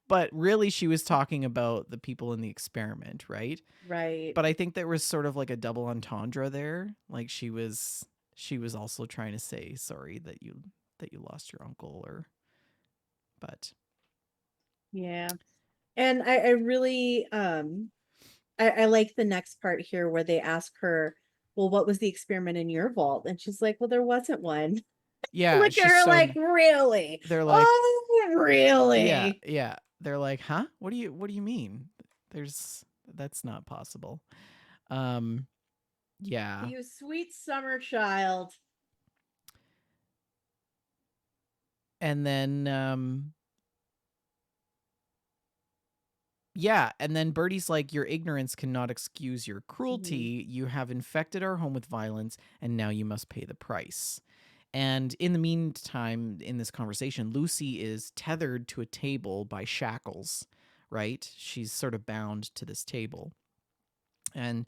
Speaker 2: But really she was talking about the people in the experiment, right?
Speaker 3: right.
Speaker 2: But I think there was sort of like a double entendre there. Like she was also trying to say sorry that you lost your uncle, but
Speaker 3: Yeah. And I really I like the next part here where they ask her, well, what was the experiment in your vault? And she's like, well, there wasn't one.
Speaker 2: yeah,
Speaker 3: Look at
Speaker 2: she's
Speaker 3: her
Speaker 2: so
Speaker 3: like, really?
Speaker 2: they're like,
Speaker 3: Oh,
Speaker 2: yeah,
Speaker 3: really?
Speaker 2: yeah. They're like, huh? What do you mean? That's not possible. Yeah.
Speaker 3: You sweet summer child.
Speaker 2: And then yeah, and then Birdie's like, your ignorance cannot excuse your
Speaker 3: Mhm.
Speaker 2: cruelty. You have infected our home with violence, and now you must pay the price. And in the meantime, in this conversation, Lucy is tethered to a table by shackles, right? She's sort of bound to this table. And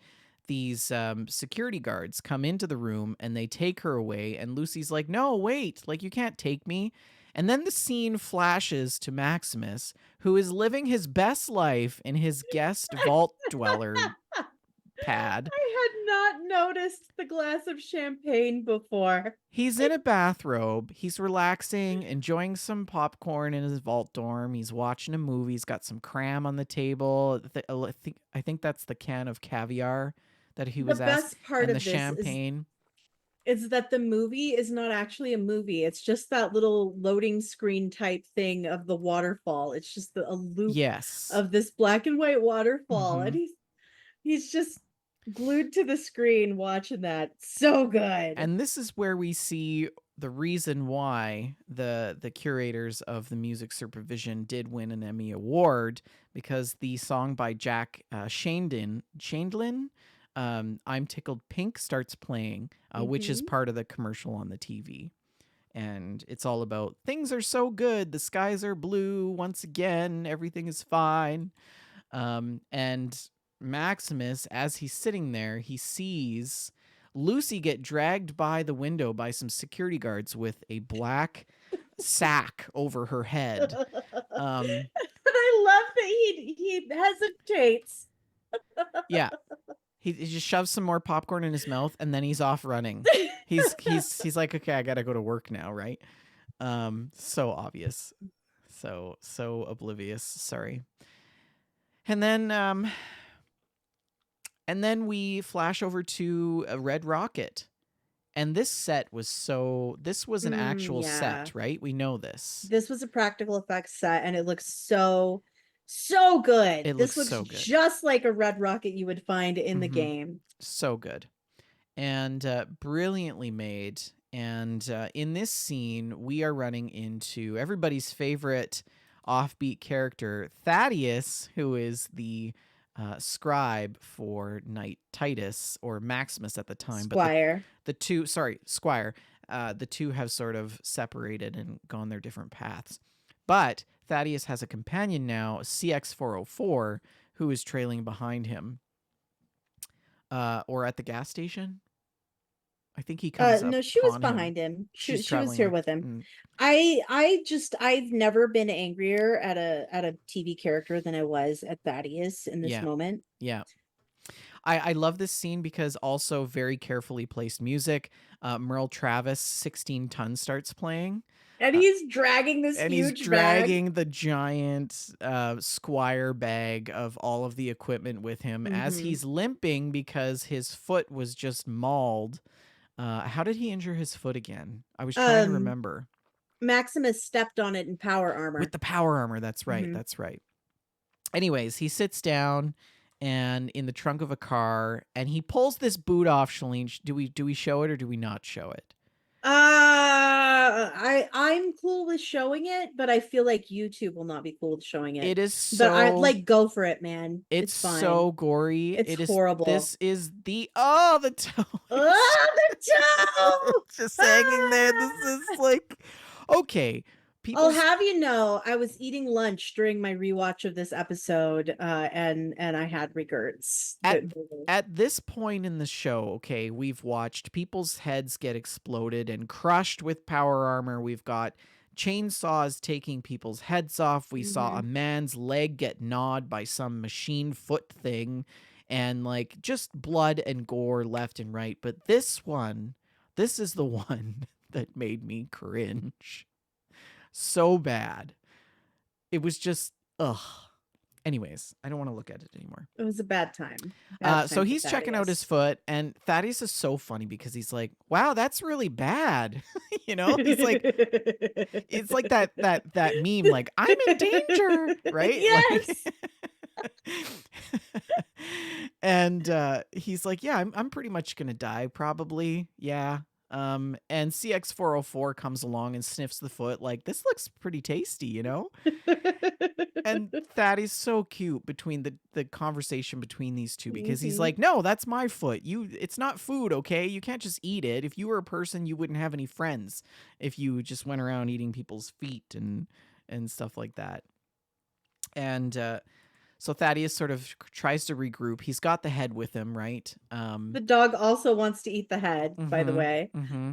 Speaker 2: these security guards come into the room and they take her away. And Lucy's like, no, wait, like, you can't take me. And then the scene flashes to Maximus, who is living his best life in his guest vault dweller pad.
Speaker 3: I had not noticed the glass of champagne before.
Speaker 2: He's in a bathrobe. He's relaxing, enjoying some popcorn in his vault dorm. He's watching a movie. He's got some cram on the table. I think that's the can of caviar that he
Speaker 3: The
Speaker 2: was asked,
Speaker 3: best part
Speaker 2: and
Speaker 3: of
Speaker 2: the
Speaker 3: this
Speaker 2: champagne.
Speaker 3: is that the movie is not actually a movie. It's just that little loading screen type thing of the waterfall. It's just a loop
Speaker 2: Yes.
Speaker 3: of this black and white waterfall, and
Speaker 2: Mhm.
Speaker 3: he's just glued to the screen watching that. So good.
Speaker 2: And this is where we see the reason why the curators of the music supervision did win an Emmy Award, because the song by Jack Shandlin, I'm Tickled Pink, starts playing, which is
Speaker 3: Mhm.
Speaker 2: part of the commercial on the TV. And it's all about things are so good, the skies are blue once again, everything is fine. And Maximus, as he's sitting there, he sees Lucy get dragged by the window by some security guards with a black sack over her head. Um,
Speaker 3: I love that he hesitates.
Speaker 2: yeah, he just shoves some more popcorn in his mouth and then he's off running. He's like, okay, I gotta go to work now, right? So obvious, so oblivious. Sorry. And then we flash over to a Red Rocket. And this was an actual
Speaker 3: Yeah.
Speaker 2: set, right? We know this.
Speaker 3: This was a practical effects set, and it looks so good.
Speaker 2: It
Speaker 3: This
Speaker 2: looks
Speaker 3: looks
Speaker 2: so good.
Speaker 3: just like a Red Rocket you would find in the
Speaker 2: Mhm.
Speaker 3: game.
Speaker 2: So good. And brilliantly made. And in this scene, we are running into everybody's favorite offbeat character, Thaddeus, who is the scribe for Knight Titus, or Maximus at the time.
Speaker 3: Squire.
Speaker 2: But Squire. The two have sort of separated and gone their different paths. But Thaddeus has a companion now, CX404, who is trailing behind him. Or at the gas station. I think he comes up
Speaker 3: No, she was
Speaker 2: upon him.
Speaker 3: behind him. She was
Speaker 2: traveling
Speaker 3: here
Speaker 2: on-
Speaker 3: with him.
Speaker 2: Mm.
Speaker 3: I've never been angrier at a TV character than I was at Thaddeus in this
Speaker 2: Yeah.
Speaker 3: moment.
Speaker 2: Yeah. I love this scene because also very carefully placed music. Merle Travis, 16 Tons starts playing.
Speaker 3: And he's dragging this
Speaker 2: And
Speaker 3: huge
Speaker 2: he's dragging the giant Squire bag of all of the equipment with him as
Speaker 3: Mhm.
Speaker 2: he's limping because his foot was just mauled. How did he injure his foot again? I was trying to remember.
Speaker 3: Maximus stepped on it in power armor.
Speaker 2: With the power armor, that's right.
Speaker 3: Mhm.
Speaker 2: That's right. Anyways, he sits down and in the trunk of a car and he pulls this boot off. Shalene, do we show it or do we not show it?
Speaker 3: I'm cool with showing it, but I feel like YouTube will not be cool with showing it.
Speaker 2: It is so.
Speaker 3: But I like go for it, man.
Speaker 2: It's
Speaker 3: fine.
Speaker 2: so gory.
Speaker 3: It's
Speaker 2: it is
Speaker 3: horrible.
Speaker 2: This is the toe.
Speaker 3: Oh, the toe!
Speaker 2: Just hanging there. This is like okay.
Speaker 3: I'll have you know, I was eating lunch during my rewatch of this episode, and I had regrets.
Speaker 2: At this point in the show, okay, we've watched people's heads get exploded and crushed with power armor. We've got chainsaws taking people's heads off. We saw a man's leg get gnawed by some machine foot thing, and like just blood and gore left and right. But this is the one that made me cringe. So bad. It was just ugh. Anyways, I don't want to look at it anymore.
Speaker 3: It was a bad time.
Speaker 2: So he's checking out his foot, and Thaddeus is so funny because he's like, "Wow, that's really bad." You know, he's like, it's like that meme, like I'm in danger, right?
Speaker 3: Yes.
Speaker 2: And he's like, "Yeah, I'm pretty much gonna die, probably. Yeah." And CX404 comes along and sniffs the foot like, this looks pretty tasty, you know? And that is so cute between the conversation between these two because he's like, no, that's my foot. It's not food, okay? You can't just eat it. If you were a person, you wouldn't have any friends if you just went around eating people's feet and stuff like that. And so Thaddeus sort of tries to regroup. He's got the head with him, right?
Speaker 3: The dog also wants to eat the head, by the way.
Speaker 2: Mm-hmm.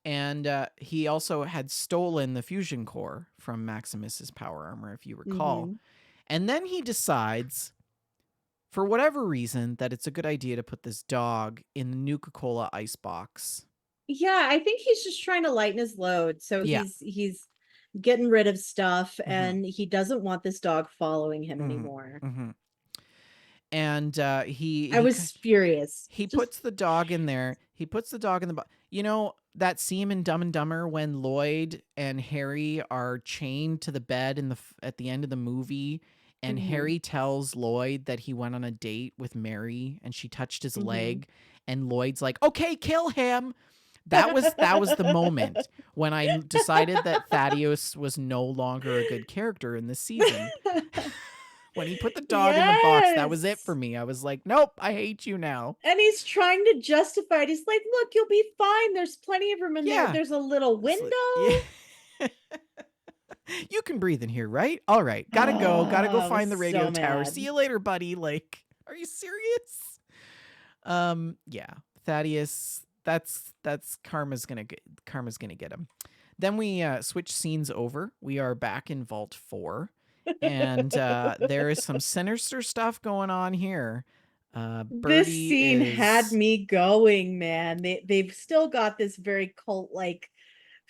Speaker 2: And he also had stolen the fusion core from Maximus's power armor, if you recall. And then he decides, for whatever reason, that it's a good idea to put this dog in the Nuka-Cola icebox.
Speaker 3: Yeah, I think he's just trying to lighten his load. So
Speaker 2: Yeah.
Speaker 3: he's getting rid of stuff, and he doesn't want this dog following him anymore.
Speaker 2: And
Speaker 3: I was furious.
Speaker 2: He puts the dog in there. He puts the dog in the you know that scene in Dumb and Dumber when Lloyd and Harry are chained to the bed at the end of the movie, and Harry tells Lloyd that he went on a date with Mary and she touched his leg, and Lloyd's like, "Okay, kill him." That was the moment when I decided that Thaddeus was no longer a good character in this season. When he put the dog in the box, that was it for me. I was like, nope, I hate you now.
Speaker 3: And he's trying to justify it. He's like, look, you'll be fine. There's plenty of room in there. There's a little window.
Speaker 2: You can breathe in here, right? All right. Gotta go find the radio
Speaker 3: so
Speaker 2: tower.
Speaker 3: mad.
Speaker 2: See you later, buddy. Like, are you serious? Yeah. Thaddeus, that's karma's gonna get him. Then we switch scenes over. We are back in Vault 4. And there is some sinister stuff going on here.
Speaker 3: This
Speaker 2: Birdie
Speaker 3: scene had
Speaker 2: is...
Speaker 3: me going, man. They've still got this very cult-like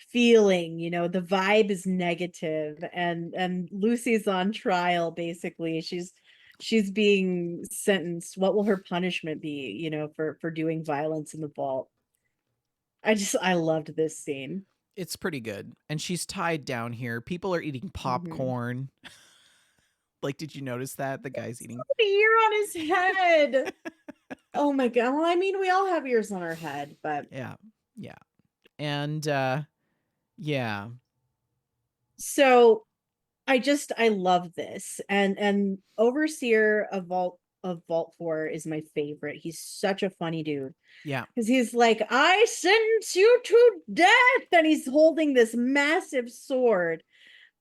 Speaker 3: feeling, you know, the vibe is negative, and Lucy's on trial basically. She's being sentenced. What will her punishment be, you know, for doing violence in the vault? I loved this scene.
Speaker 2: It's pretty good. And she's tied down here. People are eating popcorn. Like, did you notice that? The guy's eating...
Speaker 3: The ear on his head. Oh my god. Well, I mean, we all have ears on our head, but
Speaker 2: Yeah. And yeah.
Speaker 3: so I love this. And Overseer of Vault 4 is my favorite. He's such a funny dude.
Speaker 2: Yeah.
Speaker 3: Because he's like, I sentence you to death. And he's holding this massive sword.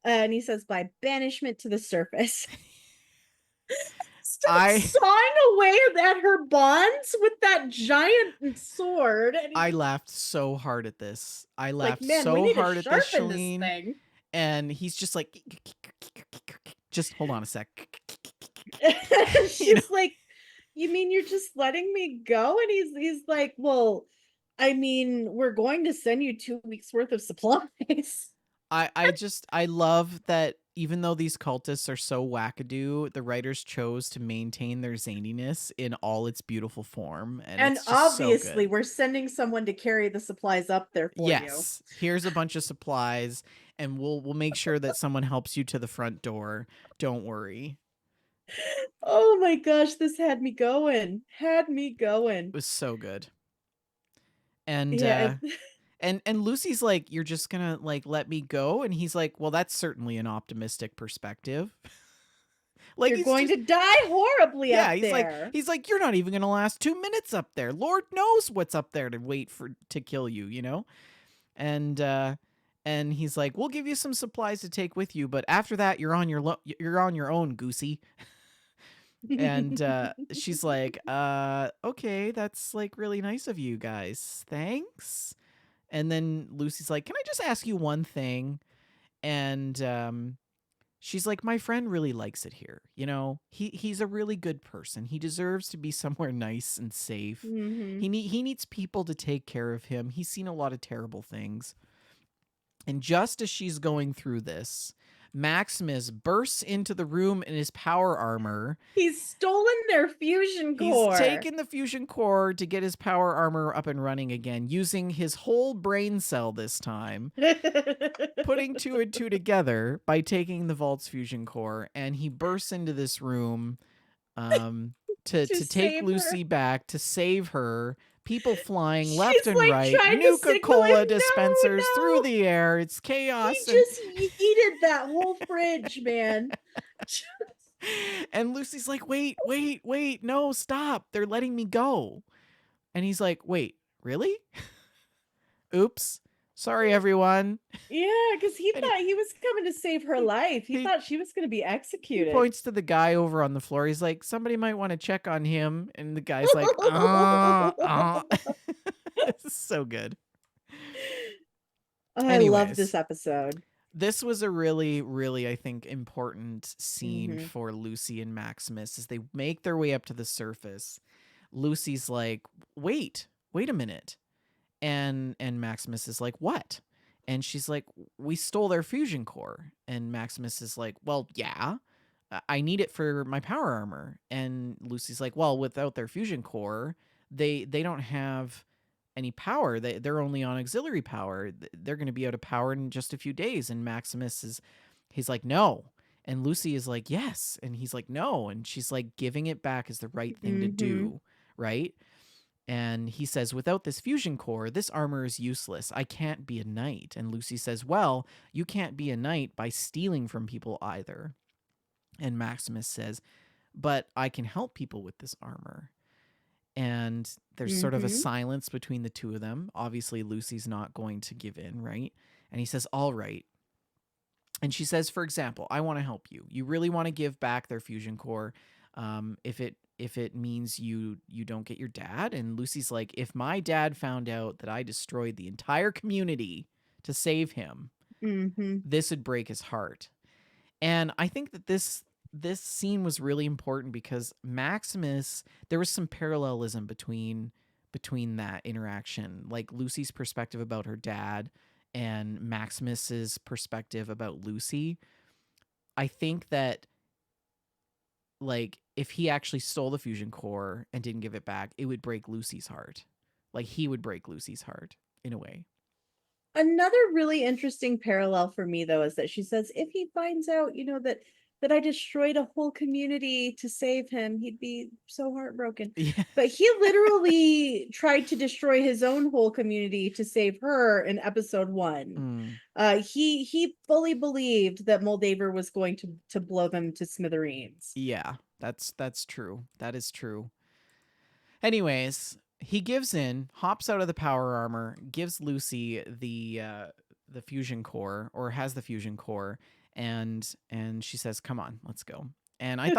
Speaker 3: And he says, by banishment to the surface. Starts sawing away at her bonds with that giant sword. And
Speaker 2: I laughed so hard at this. I laughed
Speaker 3: man, we
Speaker 2: so
Speaker 3: need to
Speaker 2: hard at this,
Speaker 3: sharpen this
Speaker 2: Shalene.
Speaker 3: thing.
Speaker 2: And he's just like, just hold on a sec.
Speaker 3: She's like, you mean you're just letting me go? And he's like, well, I mean, we're going to send you 2 weeks worth of supplies.
Speaker 2: I love that even though these cultists are so wackadoo, the writers chose to maintain their zaniness in all its beautiful form. And it's just
Speaker 3: obviously,
Speaker 2: so good.
Speaker 3: we're sending someone to carry the supplies up there for you.
Speaker 2: Yes, here's a bunch of supplies, and we'll make sure that someone helps you to the front door. Don't worry.
Speaker 3: Oh my gosh, this had me going.
Speaker 2: It was so good. And
Speaker 3: yeah.
Speaker 2: And Lucy's like, you're just gonna like let me go? And he's like, well, that's certainly an optimistic perspective. Like,
Speaker 3: you're going to die horribly up
Speaker 2: he's
Speaker 3: there.
Speaker 2: He's like, you're not even gonna last 2 minutes up there. Lord knows what's up there to wait to kill you, you know? And he's like, we'll give you some supplies to take with you, but after that, you're on your own, Goosey. And she's like, okay, that's like really nice of you guys. Thanks. And then Lucy's like, can I just ask you one thing? And she's like, my friend really likes it here. You know, he's a really good person. He deserves to be somewhere nice and safe.
Speaker 3: Mm-hmm.
Speaker 2: He needs people to take care of him. He's seen a lot of terrible things. And just as she's going through this, Maximus bursts into the room in his power armor.
Speaker 3: He's stolen their fusion core.
Speaker 2: He's taken the fusion core to get his power armor up and running again, using his whole brain cell this time, putting 2 and 2 together by taking the Vault's fusion core, and he bursts into this room to take Lucy back, to save her. People flying left and
Speaker 3: like
Speaker 2: right, Nuka-Cola dispensers through the air. It's chaos.
Speaker 3: He just yeeted that whole fridge, man.
Speaker 2: And Lucy's like, wait, no, stop. They're letting me go. And he's like, wait, really? Oops. Sorry, everyone.
Speaker 3: Yeah, because he thought he was coming to save her life. He thought she was going to be executed.
Speaker 2: He points to the guy over on the floor. He's like, somebody might want to check on him. And the guy's like, It's so good.
Speaker 3: I love this episode.
Speaker 2: This was a really, really, I think, important scene for Lucy and Maximus as they make their way up to the surface. Lucy's like, wait a minute. And Maximus is like, what? And she's like, we stole their fusion core. And Maximus is like, well, yeah, I need it for my power armor. And Lucy's like, well, without their fusion core, they don't have any power. They're only on auxiliary power. They're going to be out of power in just a few days. And Maximus he's like, no. And Lucy is like, yes. And he's like, no. And she's like, giving it back is the right thing to do, right? And he says, without this fusion core, this armor is useless. I can't be a knight. And Lucy says, well, you can't be a knight by stealing from people either. And Maximus says, but I can help people with this armor. And there's sort of a silence between the two of them. Obviously, Lucy's not going to give in, right? And he says, all right. And she says, for example, I want to help you. You really want to give back their fusion core if it means you don't get your dad? And Lucy's like, if my dad found out that I destroyed the entire community to save him,
Speaker 3: Mm-hmm.
Speaker 2: this would break his heart. And I think that this scene was really important because Maximus, there was some parallelism between that interaction, like Lucy's perspective about her dad and Maximus's perspective about Lucy. I think that, like, if he actually stole the fusion core and didn't give it back, it would break Lucy's heart. Like, he would break Lucy's heart in a way.
Speaker 3: Another really interesting parallel for me, though, is that she says if he finds out, that I destroyed a whole community to save him, he'd be so heartbroken.
Speaker 2: Yeah.
Speaker 3: But he literally tried to destroy his own whole community to save her in episode 1. He fully believed that Moldaver was going to blow them to smithereens.
Speaker 2: Yeah, that's true. That is true. Anyways, he gives in, hops out of the power armor, gives Lucy the fusion core, or has the fusion core, and she says, "Come on, let's go." And I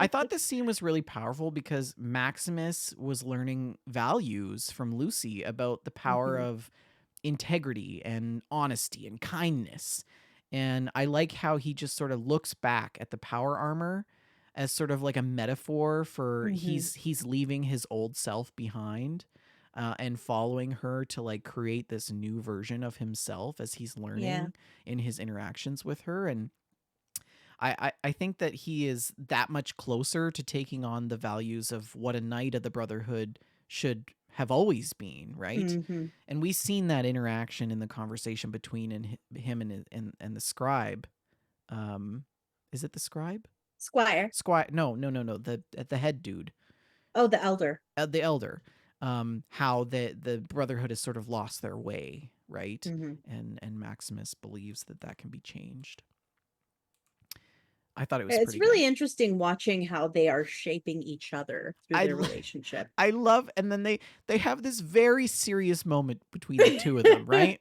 Speaker 2: thought this scene was really powerful because Maximus was learning values from Lucy about the power
Speaker 3: Mhm.
Speaker 2: of integrity and honesty and kindness. And I like how he just sort of looks back at the power armor as sort of like a metaphor for
Speaker 3: Mhm.
Speaker 2: he's leaving his old self behind, and following her to like create this new version of himself as he's
Speaker 3: Yeah.
Speaker 2: learning in his interactions with her. And I think that he is that much closer to taking on the values of what a knight of the Brotherhood should have always been, right?
Speaker 3: Mhm.
Speaker 2: And we've seen that interaction in the conversation between him and the scribe. Is it the scribe?
Speaker 3: Squire.
Speaker 2: Squire? No. The head dude,
Speaker 3: Oh, the elder.
Speaker 2: the elder. How the Brotherhood has sort of lost their way, right?
Speaker 3: Mhm.
Speaker 2: And Maximus believes that can be changed. I thought it was
Speaker 3: It's
Speaker 2: pretty
Speaker 3: really
Speaker 2: good.
Speaker 3: interesting watching how they are shaping each other through
Speaker 2: I
Speaker 3: their
Speaker 2: lo-
Speaker 3: relationship.
Speaker 2: I love, and then they have this very serious moment between the two of them, right?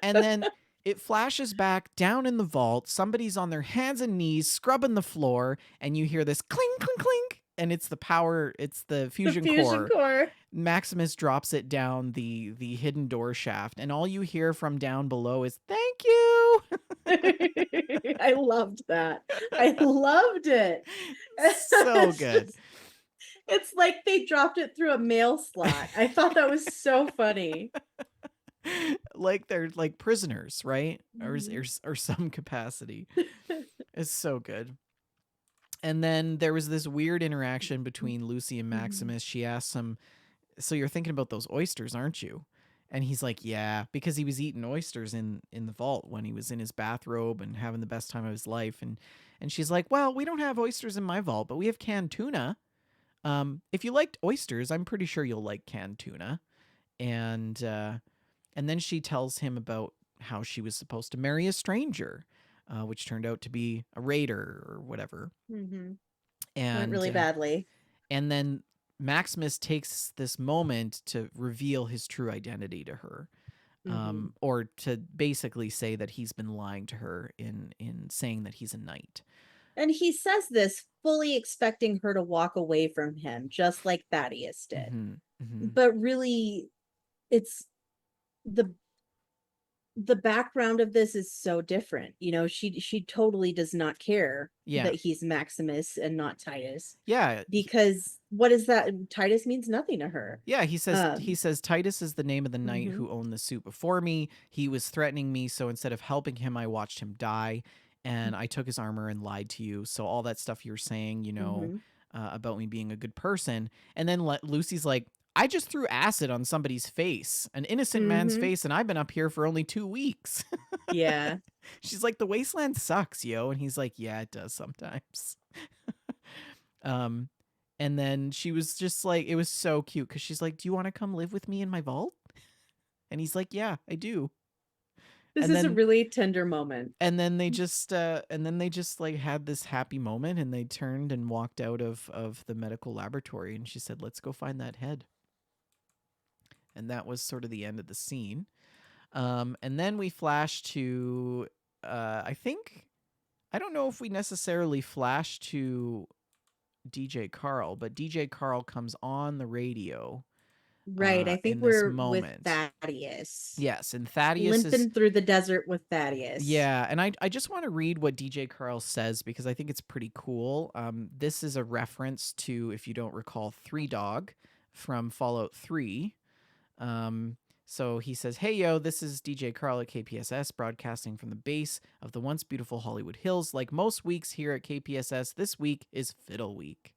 Speaker 2: And then it flashes back down in the vault. Somebody's on their hands and knees scrubbing the floor, and you hear this clink, clink, clink, and it's the
Speaker 3: The
Speaker 2: fusion
Speaker 3: fusion
Speaker 2: core.
Speaker 3: core.
Speaker 2: Maximus drops it down the hidden door shaft, and all you hear from down below is "Thank you."
Speaker 3: I loved that. I loved it.
Speaker 2: So good.
Speaker 3: It's like they dropped it through a mail slot. I thought that was so funny.
Speaker 2: Like they're like prisoners, right?
Speaker 3: Mhm.
Speaker 2: Or some capacity. It's so good. And then there was this weird interaction between Lucy and
Speaker 3: Mhm.
Speaker 2: Maximus. She asks him, "So you're thinking about those oysters, aren't you?" And he's like, "Yeah," because he was eating oysters in the vault when he was in his bathrobe and having the best time of his life. And she's like, "Well, we don't have oysters in my vault, but we have canned tuna. If you liked oysters, I'm pretty sure you'll like canned tuna." And then she tells him about how she was supposed to marry a stranger, which turned out to be a raider or whatever.
Speaker 3: Mhm. Went
Speaker 2: And
Speaker 3: really badly.
Speaker 2: and then Maximus takes this moment to reveal his true identity to her,
Speaker 3: Mhm.
Speaker 2: or to basically say that he's been lying to her in saying that he's a knight.
Speaker 3: And he says this fully expecting her to walk away from him, just like Thaddeus did.
Speaker 2: Mm-hmm, mm-hmm.
Speaker 3: But really, it's the background of this is so different. She totally does not care
Speaker 2: Yeah,
Speaker 3: that he's Maximus and not Titus,
Speaker 2: yeah,
Speaker 3: because what is that? Titus means nothing to her.
Speaker 2: yeah. He
Speaker 3: Um,
Speaker 2: says Titus is the name of the knight
Speaker 3: mhm.
Speaker 2: who owned the suit before me. He was threatening me, so instead of helping him, I watched him die, and I took his armor and lied to you. So all that stuff you're saying,
Speaker 3: Mhm.
Speaker 2: about me being a good person, and then Lucy's like, "I just threw acid on somebody's face, an innocent man's
Speaker 3: Mhm.
Speaker 2: face, and I've been up here for only 2 weeks."
Speaker 3: Yeah.
Speaker 2: She's like, "The wasteland sucks, yo," and he's like, "Yeah, it does sometimes." um, and then she was just like, it was so cute because she's like, "Do you want to come live with me in my vault?" And he's like, "Yeah, I do."
Speaker 3: This
Speaker 2: And
Speaker 3: is a
Speaker 2: then
Speaker 3: really tender moment.
Speaker 2: they just like had this happy moment, and they turned and walked out of the medical laboratory, and she said, "Let's go find that head." And that was sort of the end of the scene. And then we flash to, I don't know if we necessarily flash to DJ Carl, but DJ Carl comes on the radio,
Speaker 3: Right. I think
Speaker 2: in this
Speaker 3: we're with
Speaker 2: moment.
Speaker 3: Thaddeus.
Speaker 2: Yes, and Thaddeus is
Speaker 3: Limping through the desert with Thaddeus.
Speaker 2: yeah, and I just want to read what DJ Carl says because I think it's pretty cool. This is a reference to, if you don't recall, Three Dog from Fallout 3. So he says, "Hey yo, this is DJ Carl at KPSS broadcasting from the base of the once beautiful Hollywood Hills. Like most weeks here at KPSS, this week is Fiddle Week.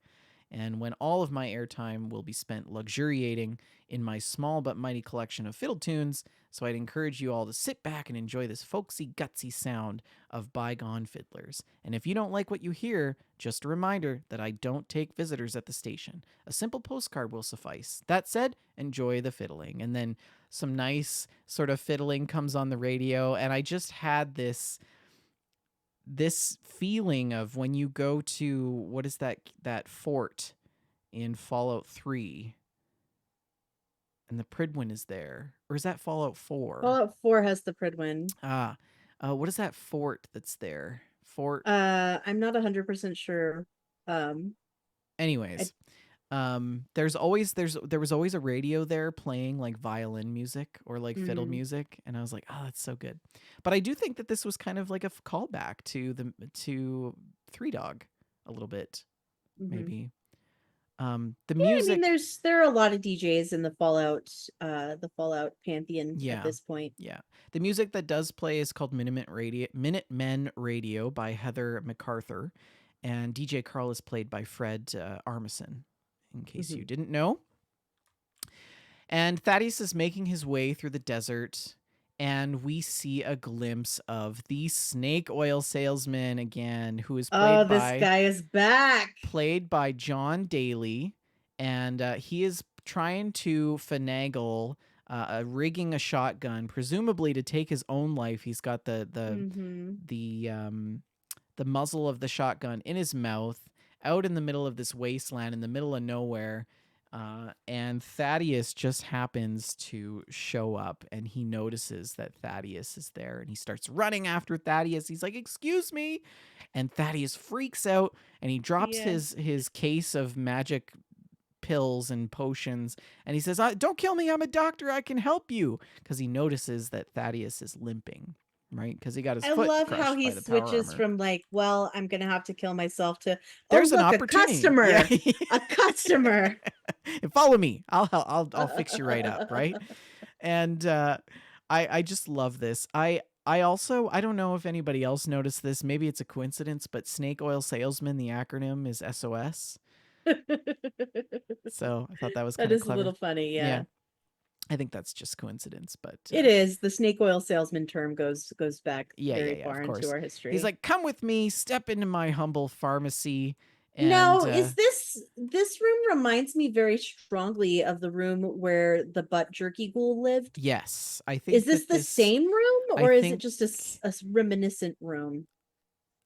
Speaker 2: And when all of my airtime will be spent luxuriating in my small but mighty collection of fiddle tunes, so I'd encourage you all to sit back and enjoy this folksy, gutsy sound of bygone fiddlers. And if you don't like what you hear, just a reminder that I don't take visitors at the station. A simple postcard will suffice. That said, enjoy the fiddling." And then some nice sort of fiddling comes on the radio, and I just had this feeling of when you go to, what is that fort in Fallout 3 and the Pridwin is there, or is that Fallout 4?
Speaker 3: Fallout 4 has the Pridwin.
Speaker 2: What is that fort that's there? Fort
Speaker 3: I'm not 100% sure.
Speaker 2: Anyways, there was always a radio there playing like violin music or like fiddle
Speaker 3: Mhm.
Speaker 2: music, and I was like, oh, that's so good. But I do think that this was kind of like a callback to Three Dog a little bit,
Speaker 3: Mhm.
Speaker 2: maybe. The
Speaker 3: Yeah, I
Speaker 2: music,
Speaker 3: mean, there are a lot of DJs in the Fallout pantheon
Speaker 2: Yeah.
Speaker 3: at this point.
Speaker 2: yeah, the music that does play is called Minutemen Radio by Heather MacArthur, and DJ Carl is played by Fred Armisen, in case you didn't know. And Thaddeus is making his way through the desert, and we see a glimpse of the snake oil salesman again, who is
Speaker 3: Oh, this guy is back.
Speaker 2: played by John Daly, and he is trying to finagle rigging a shotgun, presumably to take his own life. He's got the muzzle of the shotgun in his mouth, out in the middle of this wasteland, in the middle of nowhere. And Thaddeus just happens to show up, and he notices that Thaddeus is there, and he starts running after Thaddeus. He's like, "Excuse me," and Thaddeus freaks out, and he drops
Speaker 3: Yeah.
Speaker 2: his case of magic pills and potions, and he says, "Don't kill me, I'm a doctor, I can help you," because he notices that Thaddeus is limping, right? Because he got his
Speaker 3: I
Speaker 2: foot
Speaker 3: love
Speaker 2: crushed
Speaker 3: how
Speaker 2: by
Speaker 3: he
Speaker 2: the power
Speaker 3: switches
Speaker 2: armor.
Speaker 3: from like, well, I'm gonna have to kill myself to,
Speaker 2: There's
Speaker 3: oh,
Speaker 2: an
Speaker 3: look,
Speaker 2: opportunity.
Speaker 3: a customer,
Speaker 2: Yeah.
Speaker 3: a customer.
Speaker 2: Follow me. I'll fix you right up, right? And I just love this. I also, I don't know if anybody else noticed this. Maybe it's a coincidence, but Snake Oil Salesman, the acronym is SOS. So I thought that was kind
Speaker 3: That
Speaker 2: of
Speaker 3: is
Speaker 2: clever.
Speaker 3: a little funny, yeah.
Speaker 2: I think that's just coincidence, but
Speaker 3: It is. The snake oil salesman term goes back very
Speaker 2: of
Speaker 3: far
Speaker 2: course.
Speaker 3: into our history.
Speaker 2: He's like, "Come with me, step into my humble pharmacy." And
Speaker 3: now, is this room reminds me very strongly of the room where the butt jerky ghoul lived?
Speaker 2: yes, I think
Speaker 3: Is this
Speaker 2: that
Speaker 3: the same room,
Speaker 2: I
Speaker 3: or is it
Speaker 2: think-
Speaker 3: just a reminiscent room?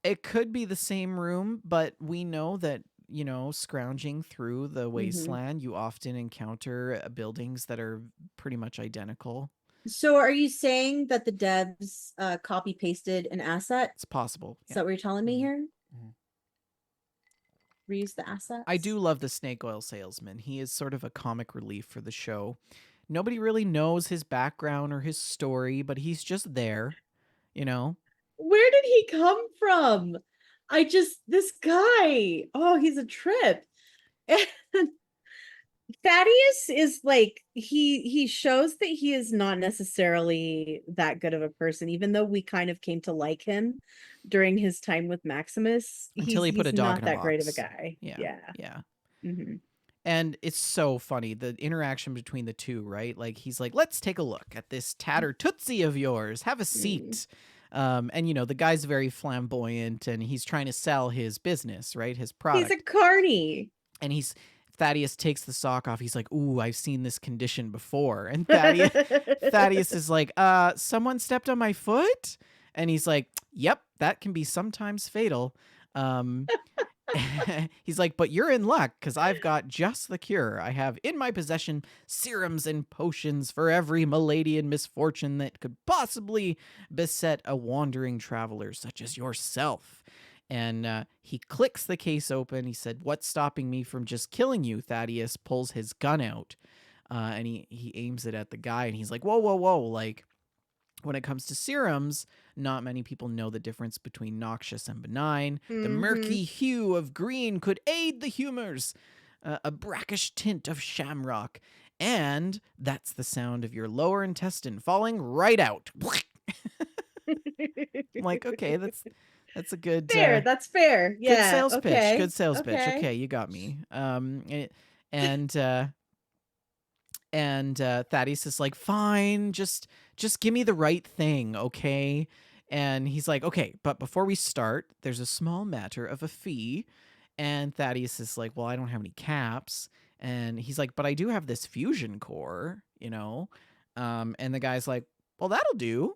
Speaker 2: It could be the same room, but we know that, you know, scrounging through the wasteland, you often encounter buildings that are pretty much identical.
Speaker 3: So are you saying that the devs copy pasted an asset?
Speaker 2: It's possible.
Speaker 3: Is that what you're telling me
Speaker 2: Mhm.
Speaker 3: here?
Speaker 2: Mhm.
Speaker 3: Reuse the assets?
Speaker 2: I do love the Snake Oil Salesman. He is sort of a comic relief for the show. Nobody really knows his background or his story, but he's just there, you know?
Speaker 3: Where did he come from? This guy, oh, he's a trip. And Thaddeus is like, he shows that he is not necessarily that good of a person, even though we kind of came to like him during his time with Maximus.
Speaker 2: Until he put a
Speaker 3: he's
Speaker 2: dog
Speaker 3: not
Speaker 2: in a
Speaker 3: that great of a
Speaker 2: box.
Speaker 3: guy.
Speaker 2: Yeah.
Speaker 3: Mhm.
Speaker 2: And it's so funny, the interaction between the two, right? Like, he's like, "Let's take a look at this tattered Tootsie of yours. Have a seat." And, you know, the guy's very flamboyant, and he's trying to sell his business, right? His product.
Speaker 3: He's a carny.
Speaker 2: And Thaddeus takes the sock off. He's like, "Ooh, I've seen this condition before." And Thaddeus is like, "Someone stepped on my foot?" And he's like, "Yep, that can be sometimes fatal." He's like, "But you're in luck, because I've got just the cure. I have in my possession serums and potions for every malady and misfortune that could possibly beset a wandering traveler such as yourself." And he clicks the case open. He said, "What's stopping me from just killing you?" Thaddeus pulls his gun out. and he aims it at the guy, and he's like, whoa, whoa, whoa, like, when it comes to serums, not many people know the difference between noxious and benign. The
Speaker 3: Mm-hmm.
Speaker 2: murky hue of green could aid the humors, a brackish tint of shamrock, and that's the sound of your lower intestine falling right out. I'm like, okay, that's a good
Speaker 3: Fair. That's fair.
Speaker 2: good
Speaker 3: Yeah.
Speaker 2: sales pitch. Good
Speaker 3: Okay.
Speaker 2: sales pitch.
Speaker 3: Okay.
Speaker 2: Okay, you got me. And Thaddeus is like, fine, just give me the right thing, okay? And he's like, okay, but before we start, there's a small matter of a fee. And Thaddeus is like, well, I don't have any caps. And he's like, but I do have this fusion core, you know? And the guy's like, well, that'll do.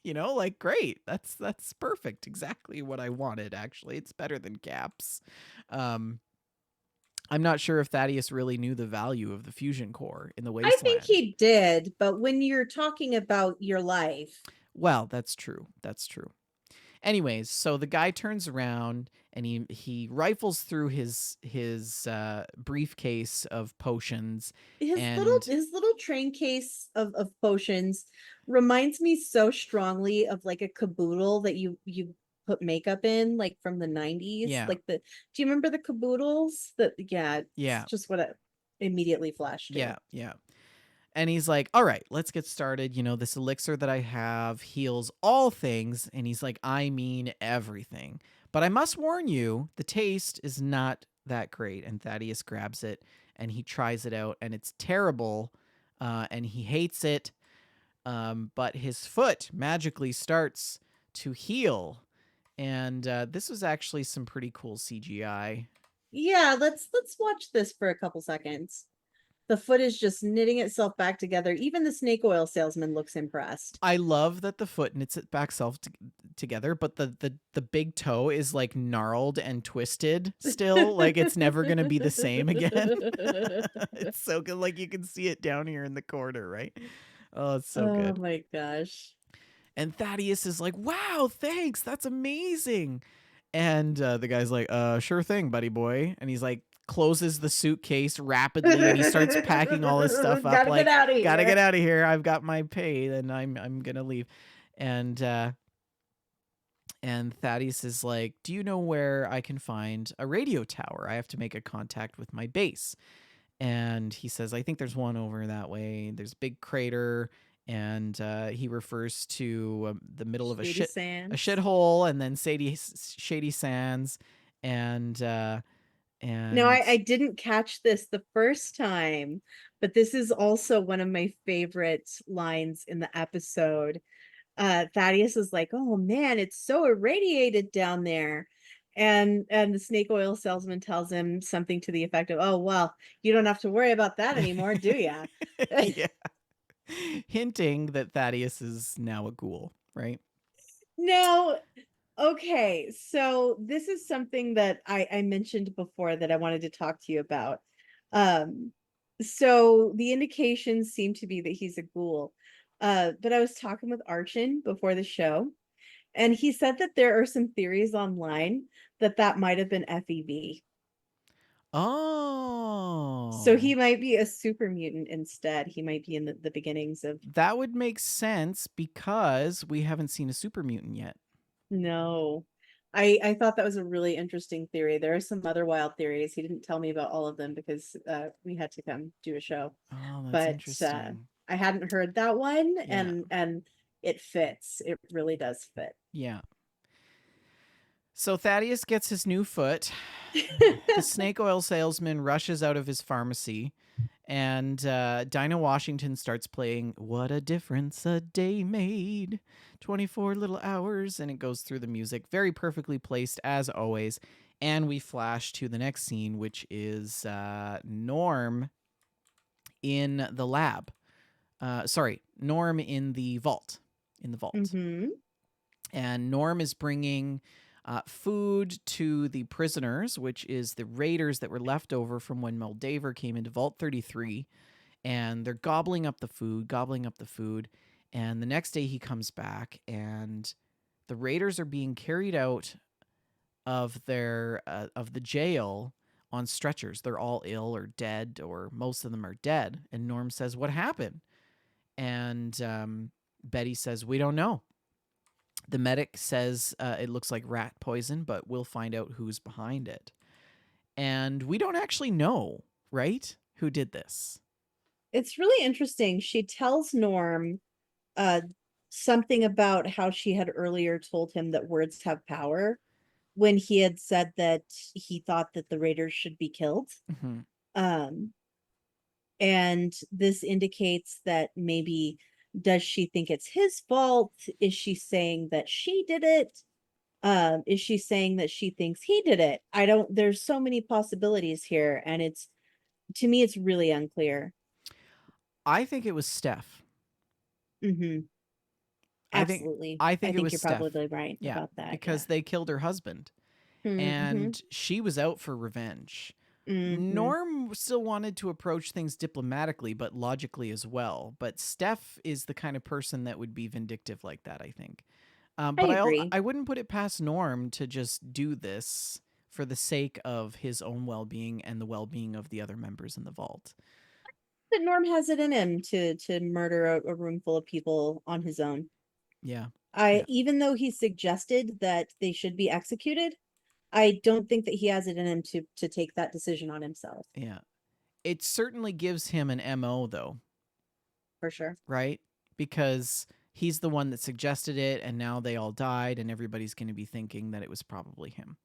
Speaker 2: Like, great. That's perfect. Exactly what I wanted, actually. It's better than caps. Um, I'm not sure if Thaddeus really knew the value of the fusion core in the
Speaker 3: I think
Speaker 2: wasteland.
Speaker 3: he did, but when you're talking about your life,
Speaker 2: Well, that's true. That's true. Anyways, so the guy turns around and he rifles through his briefcase of potions, and
Speaker 3: his little train case of potions reminds me so strongly of like a caboodle that you put makeup in, like from the 90s.
Speaker 2: yeah,
Speaker 3: Like do you remember the caboodles? That yeah,
Speaker 2: yeah,
Speaker 3: it's just what it immediately flashed to.
Speaker 2: yeah. And he's like, all right, let's get started. This elixir that I have heals all things. And he's like, I mean everything. But I must warn you, the taste is not that great. And Thaddeus grabs it and he tries it out, and it's terrible. And he hates it. But his foot magically starts to heal. And this was actually some pretty cool CGI.
Speaker 3: Yeah, let's watch this for a couple seconds. The foot is just knitting itself back together. Even the snake oil salesman looks impressed.
Speaker 2: I love that the foot knits it back together, but the big toe is like gnarled and twisted still. Like, it's never gonna be the same again. It's so good. Like, you can see it down here in the corner, right? Oh, it's so
Speaker 3: Oh
Speaker 2: good.
Speaker 3: my gosh.
Speaker 2: And Thaddeus is like, wow, thanks. That's amazing. And the guy's like, sure thing, buddy boy. And he's like, closes the suitcase rapidly, and he starts packing all his stuff up.
Speaker 3: Gotta
Speaker 2: Like,
Speaker 3: get out of here.
Speaker 2: gotta get out of here. I've got my pay, and I'm gonna leave. And Thaddeus is like, do you know where I can find a radio tower? I have to make a contact with my base. And he says, I think there's one over that way. There's a big crater. And he refers to the middle of a shithole, and then shady sands, and
Speaker 3: No, I didn't catch this the first time, but this is also one of my favorite lines in the episode. Thaddeus is like, oh man, it's so irradiated down there. And the snake oil salesman tells him something to the effect of, oh well, you don't have to worry about that anymore, do ya?
Speaker 2: yeah, hinting that Thaddeus is now a ghoul, right?
Speaker 3: No. Okay, so this is something that I mentioned before that I wanted to talk to you about. So the indications seem to be that he's a ghoul. But I was talking with Archon before the show, and he said that there are some theories online that might have been FEV.
Speaker 2: Oh.
Speaker 3: So he might be a super mutant instead. He might be in the beginnings of...
Speaker 2: That would make sense because we haven't seen a super mutant yet.
Speaker 3: No. I thought that was a really interesting theory. There are some other wild theories. He didn't tell me about all of them because we had to come do a show.
Speaker 2: Oh, that's
Speaker 3: But
Speaker 2: interesting.
Speaker 3: I hadn't heard that one,
Speaker 2: Yeah.
Speaker 3: and it fits. It really does fit.
Speaker 2: Yeah. So Thaddeus gets his new foot. The snake oil salesman rushes out of his pharmacy, and Dinah Washington starts playing What a Difference a Day Made. 24 little hours, and it goes through the music. Very perfectly placed, as always. And we flash to the next scene, which is Norm in the lab. Norm in the vault.
Speaker 3: Mm-hmm.
Speaker 2: And Norm is bringing food to the prisoners, which is the raiders that were left over from when Moldaver came into Vault 33. And they're gobbling up the food. And the next day he comes back, and the raiders are being carried out of the jail on stretchers. They're all ill or dead, or most of them are dead. And Norm says, "What happened?" And Betty says, "We don't know." The medic says it looks like rat poison, but we'll find out who's behind it. And we don't actually know, right? Who did this?
Speaker 3: It's really interesting. She tells Norm something about how she had earlier told him that words have power when he had said that he thought that the raiders should be killed.
Speaker 2: Mm-hmm.
Speaker 3: And this indicates that maybe, does she think it's his fault? Is she saying that she did it? Is she saying that she thinks he did it? There's so many possibilities here, and to me, it's really unclear.
Speaker 2: I think it was Steph.
Speaker 3: Mm-hmm. Absolutely.
Speaker 2: I think it was
Speaker 3: you're
Speaker 2: Steph.
Speaker 3: probably right about that.
Speaker 2: Because they killed her husband. And she was out for revenge. Norm still wanted to approach things diplomatically, but logically as well. But Steph is the kind of person that would be vindictive like that, I think. But
Speaker 3: I agree.
Speaker 2: I wouldn't put it past Norm to just do this for the sake of his own well-being and the well-being of the other members in the vault.
Speaker 3: That Norm has it in him to murder a room full of people on his own.
Speaker 2: Yeah.
Speaker 3: Even though he suggested that they should be executed, I don't think that he has it in him to take that decision on himself.
Speaker 2: Yeah. It certainly gives him an MO, though.
Speaker 3: For sure.
Speaker 2: Right? Because he's the one that suggested it, and now they all died, and everybody's going to be thinking that it was probably him.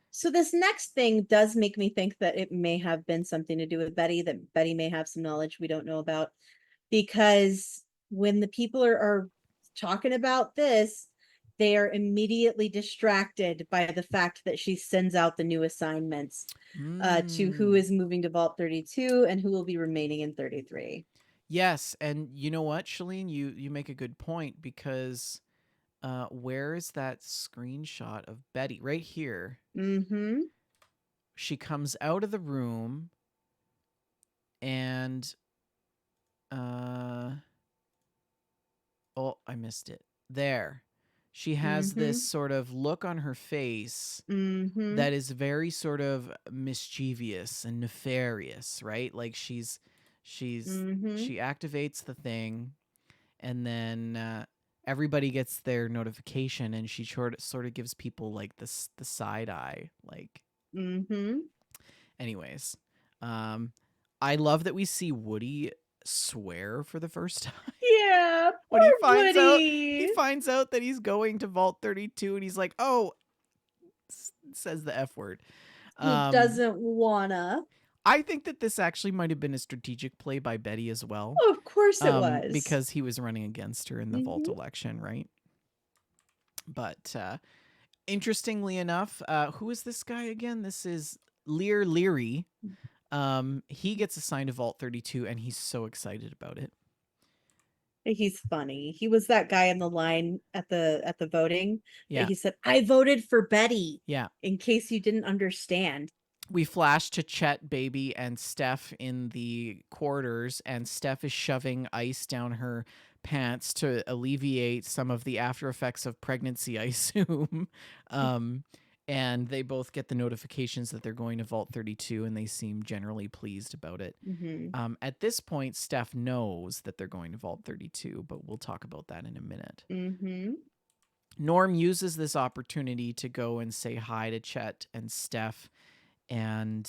Speaker 3: So this next thing does make me think that it may have been something to do with Betty, that Betty may have some knowledge we don't know about. Because when the people are talking about this, they are immediately distracted by the fact that she sends out the new assignments to who is moving to Vault 32 and who will be remaining in 33.
Speaker 2: Yes, and you know what, Shalene, you make a good point, because where is that screenshot of Betty? Right here.
Speaker 3: Mm-hmm.
Speaker 2: She comes out of the room, and oh, I missed it. There. She has this sort of look on her face that is very sort of mischievous and nefarious, right? Like she activates the thing, and then everybody gets their notification, and she sort of gives people like the side eye, like. Anyways, I love that we see Woody swear for the first time.
Speaker 3: Yeah,
Speaker 2: when
Speaker 3: Woody.
Speaker 2: he finds out that he's going to Vault 32, and he's like, "Oh," says the F word.
Speaker 3: He doesn't wanna.
Speaker 2: I think that this actually might have been a strategic play by Betty as well.
Speaker 3: Oh, of course it was.
Speaker 2: Because he was running against her in the Vault election, right? But interestingly enough, who is this guy again? This is Lear Leary. He gets assigned to Vault 32, and he's so excited about it.
Speaker 3: He's funny. He was that guy in the line at the voting.
Speaker 2: Yeah.
Speaker 3: He said, "I voted for Betty."
Speaker 2: Yeah.
Speaker 3: In case you didn't understand.
Speaker 2: We flash to Chet, Baby, and Steph in the quarters, and Steph is shoving ice down her pants to alleviate some of the after effects of pregnancy, I assume. And they both get the notifications that they're going to Vault 32, and they seem generally pleased about it. At this point, Steph knows that they're going to Vault 32, but we'll talk about that in a minute. Norm uses this opportunity to go and say hi to Chet and Steph, and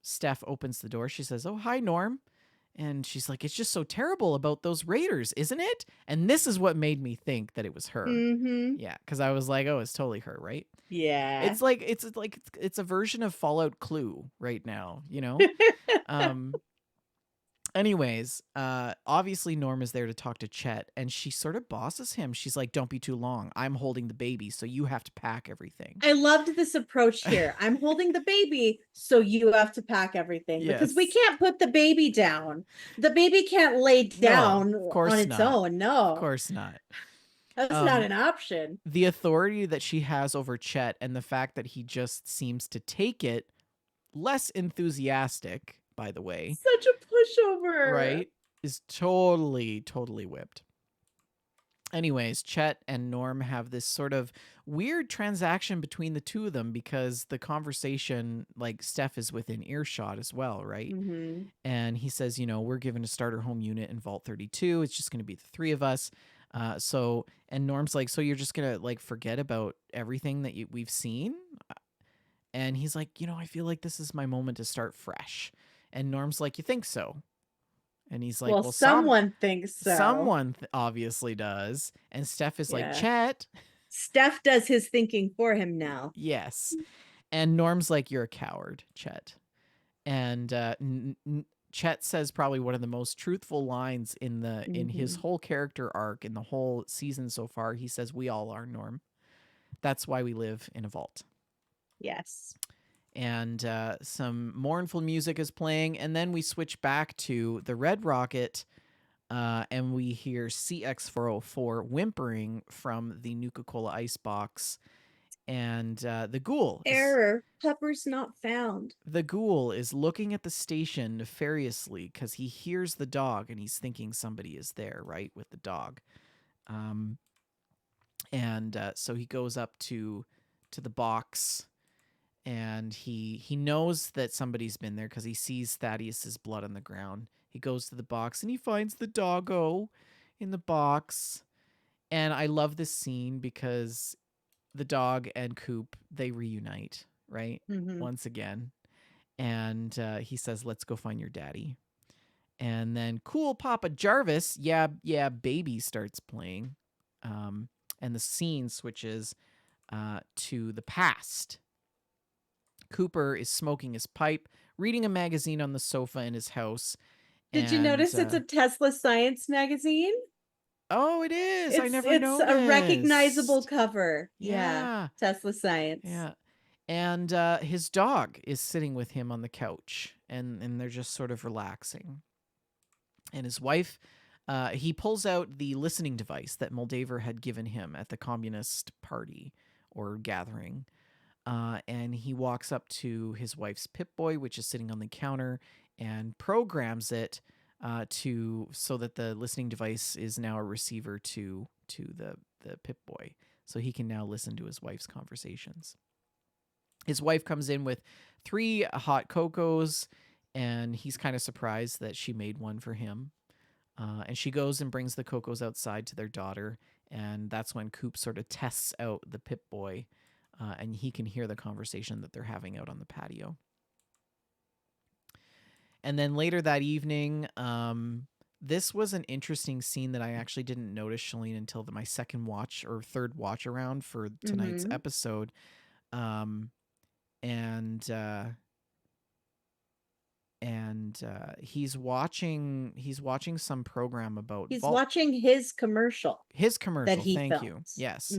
Speaker 2: Steph opens the door. She says, "Oh, hi, Norm." And she's like, "It's just so terrible about those raiders, isn't it?" And this is what made me think that it was her. Yeah, because I was like, "Oh, it's totally her, right?"
Speaker 3: Yeah.
Speaker 2: It's a version of Fallout Clue right now, you know? Anyways, obviously Norm is there to talk to Chet, and she sort of bosses him. She's like, "Don't be too long. I'm holding the baby, so you have to pack everything."
Speaker 3: I loved this approach here. I'm holding the baby, so you have to pack everything. Because we can't put the baby down. The baby can't lay down on its own. No.
Speaker 2: Of course not.
Speaker 3: That's not an option.
Speaker 2: The authority that she has over Chet, and the fact that he just seems to take it less enthusiastic, by the way.
Speaker 3: Such a pushover.
Speaker 2: Right? Is totally whipped. Anyways, Chet and Norm have this sort of weird transaction between the two of them because the conversation, like Steph is within earshot as well, right?
Speaker 3: Mm-hmm.
Speaker 2: And he says, we're given a starter home unit in Vault 32. It's just going to be the three of us. And Norm's like, so you're just going to like forget about everything that we've seen? And he's like, I feel like this is my moment to start fresh. And Norm's like, you think so? And he's like,
Speaker 3: Well,
Speaker 2: well,
Speaker 3: someone thinks so.
Speaker 2: someone obviously does. And Steph is like,
Speaker 3: Yeah.
Speaker 2: Chet.
Speaker 3: Steph does his thinking for him now.
Speaker 2: Yes. And Norm's like, you're a coward, Chet. And Chet says probably one of the most truthful lines in his whole character arc in the whole season so far. He says, we all are, Norm. That's why we live in a vault.
Speaker 3: Yes.
Speaker 2: And some mournful music is playing, and then we switch back to the Red Rocket, and we hear CX-404 whimpering from the Nuka-Cola icebox, and the ghoul
Speaker 3: Error. Pepper's not found.
Speaker 2: The ghoul is looking at the station nefariously because he hears the dog, and he's thinking somebody is there, right, with the dog. So he goes up to the box, and he knows that somebody's been there because he sees Thaddeus's blood on the ground. He goes to the box and he finds the doggo in the box. And I love this scene because the dog and Coop, they reunite, right?
Speaker 3: Mm-hmm.
Speaker 2: Once again. And he says, let's go find your daddy. And then cool Papa Jarvis, yeah, baby starts playing. And the scene switches to the past. Cooper is smoking his pipe, reading a magazine on the sofa in his house.
Speaker 3: Did you notice it's a Tesla Science magazine?
Speaker 2: Oh, it is. I never noticed.
Speaker 3: It's a recognizable cover.
Speaker 2: Yeah.
Speaker 3: Tesla Science.
Speaker 2: Yeah. And his dog is sitting with him on the couch, and they're just sort of relaxing. And his wife, he pulls out the listening device that Moldaver had given him at the communist party or gathering. And he walks up to his wife's Pip-Boy, which is sitting on the counter, and programs it so that the listening device is now a receiver to the Pip-Boy, so he can now listen to his wife's conversations. His wife comes in with 3 hot cocos, and he's kind of surprised that she made one for him. And she goes and brings the cocos outside to their daughter, and that's when Coop sort of tests out the Pip-Boy. And he can hear the conversation that they're having out on the patio. And then later that evening, this was an interesting scene that I actually didn't notice, Shalene, until my second watch or third watch around for tonight's episode. He's watching some program about
Speaker 3: watching his commercial
Speaker 2: that
Speaker 3: he
Speaker 2: thank
Speaker 3: films.
Speaker 2: you. Yes.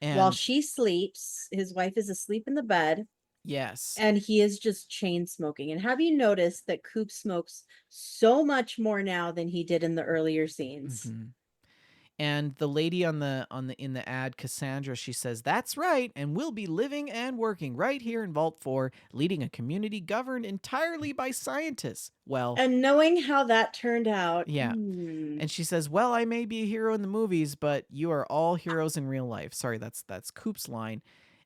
Speaker 3: And while she sleeps, his wife is asleep in the bed.
Speaker 2: Yes.
Speaker 3: And he is just chain smoking. And have you noticed that Coop smokes so much more now than he did in the earlier scenes?
Speaker 2: And the lady in the ad, Cassandra, she says, that's right, and we'll be living and working right here in Vault 4, leading a community governed entirely by scientists. Well,
Speaker 3: and knowing how that turned out.
Speaker 2: Yeah. And she says, well, I may be a hero in the movies, but you are all heroes in real life. Sorry, that's Coop's line.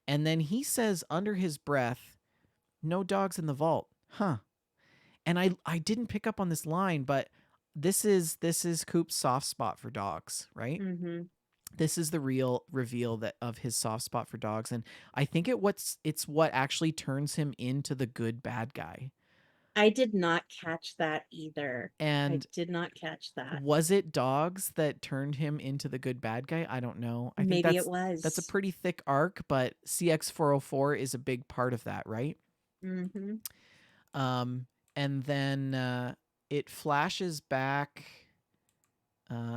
Speaker 2: And then he says under his breath, no dogs in the vault. Huh. And I didn't pick up on this line, but this is Coop's soft spot for dogs, right? This is the real reveal of his soft spot for dogs, and I think it's what actually turns him into the good bad guy.
Speaker 3: I did not catch that either.
Speaker 2: And
Speaker 3: I did not catch that.
Speaker 2: Was it dogs that turned him into the good bad guy? I don't know. I think
Speaker 3: it was.
Speaker 2: That's a pretty thick arc, but CX-404 is a big part of that, right? And then it flashes back.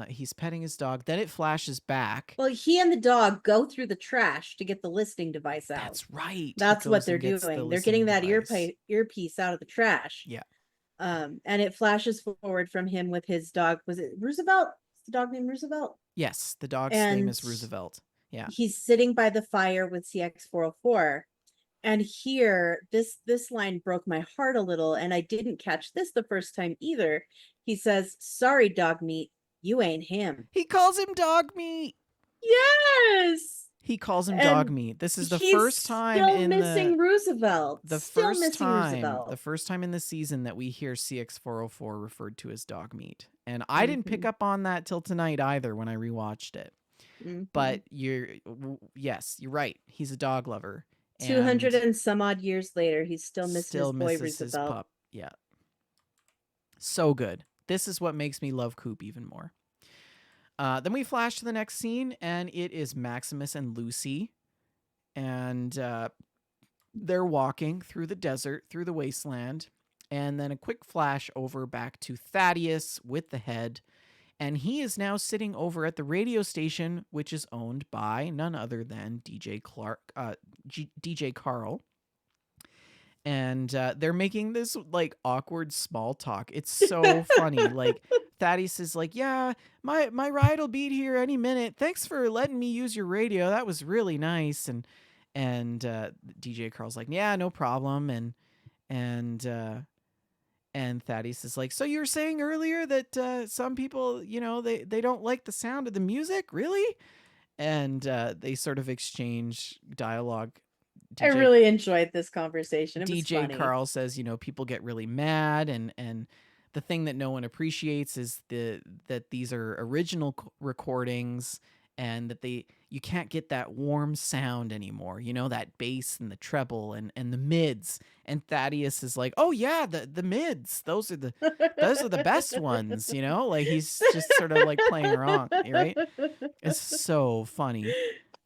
Speaker 2: He's petting his dog. Then it flashes back.
Speaker 3: Well, he and the dog go through the trash to get the listening device out.
Speaker 2: That's right.
Speaker 3: That's what they're doing. They're getting that earpiece out of the trash.
Speaker 2: Yeah.
Speaker 3: And it flashes forward from him with his dog. Was it Roosevelt? Is the dog named Roosevelt?
Speaker 2: Yes, the dog's name is Roosevelt. Yeah.
Speaker 3: He's sitting by the fire with CX-404. And here, this line broke my heart a little, and I didn't catch this the first time either. He says, sorry, dog meat, You ain't him.
Speaker 2: He calls him dog meat.
Speaker 3: Yes.
Speaker 2: He calls him dog
Speaker 3: And
Speaker 2: meat. This is the
Speaker 3: he's
Speaker 2: first time
Speaker 3: still
Speaker 2: in
Speaker 3: missing Roosevelt.
Speaker 2: the
Speaker 3: Still
Speaker 2: first
Speaker 3: missing
Speaker 2: time
Speaker 3: Roosevelt.
Speaker 2: the first time in the season that we hear CX404 referred to as dog meat. And I didn't pick up on that till tonight either when I rewatched it. But yes, you're right. He's a dog lover.
Speaker 3: 200 and some odd years later, he's still missing his boy
Speaker 2: misses his
Speaker 3: Roosevelt.
Speaker 2: pup. Yeah. So good. This is what makes me love Coop even more. Then we flash to the next scene, and it is Maximus and Lucy. And they're walking through the desert, through the wasteland. And then a quick flash over back to Thaddeus with the head. And he is now sitting over at the radio station, which is owned by none other than DJ Carl. And they're making this like awkward small talk. It's so funny. Like Thaddeus is like, yeah, my ride will be here any minute. Thanks for letting me use your radio. That was really nice. And DJ Carl's like, yeah, no problem. And Thaddeus is like, so you were saying earlier that some people, they don't like the sound of the music, really? And they sort of exchange dialogue.
Speaker 3: I really enjoyed this conversation. It was
Speaker 2: DJ
Speaker 3: funny.
Speaker 2: Carl says, people get really mad, and the thing that no one appreciates is that these are original recordings, and that you can't get that warm sound anymore, that bass and the treble and the mids. And Thaddeus is like, oh yeah, the mids, those are the best ones, like he's just sort of like playing around, right? It's so funny.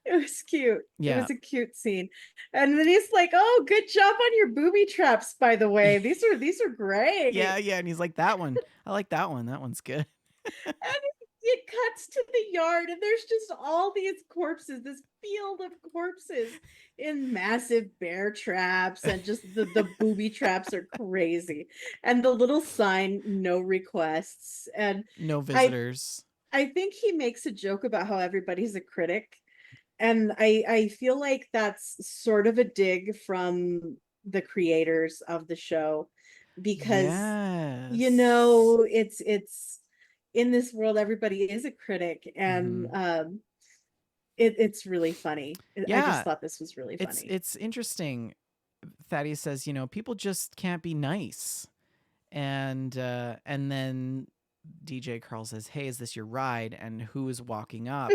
Speaker 3: It was cute.
Speaker 2: Yeah.
Speaker 3: It was a cute scene. And then he's like, oh, good job on your booby traps, by the way. These are great.
Speaker 2: Yeah. And he's like, that one. I like that one. That one's good.
Speaker 3: And it cuts to the yard, and there's just all these corpses, this field of corpses in massive bear traps, and just the booby traps are crazy. And the little sign, no requests, and
Speaker 2: no visitors.
Speaker 3: I think he makes a joke about how everybody's a critic. And I feel like that's sort of a dig from the creators of the show, because it's in this world, everybody is a critic, and it's really funny. I just thought this was really funny.
Speaker 2: It's interesting. Thaddeus says, people just can't be nice, and then DJ Carl says, hey, is this your ride? And who is walking up?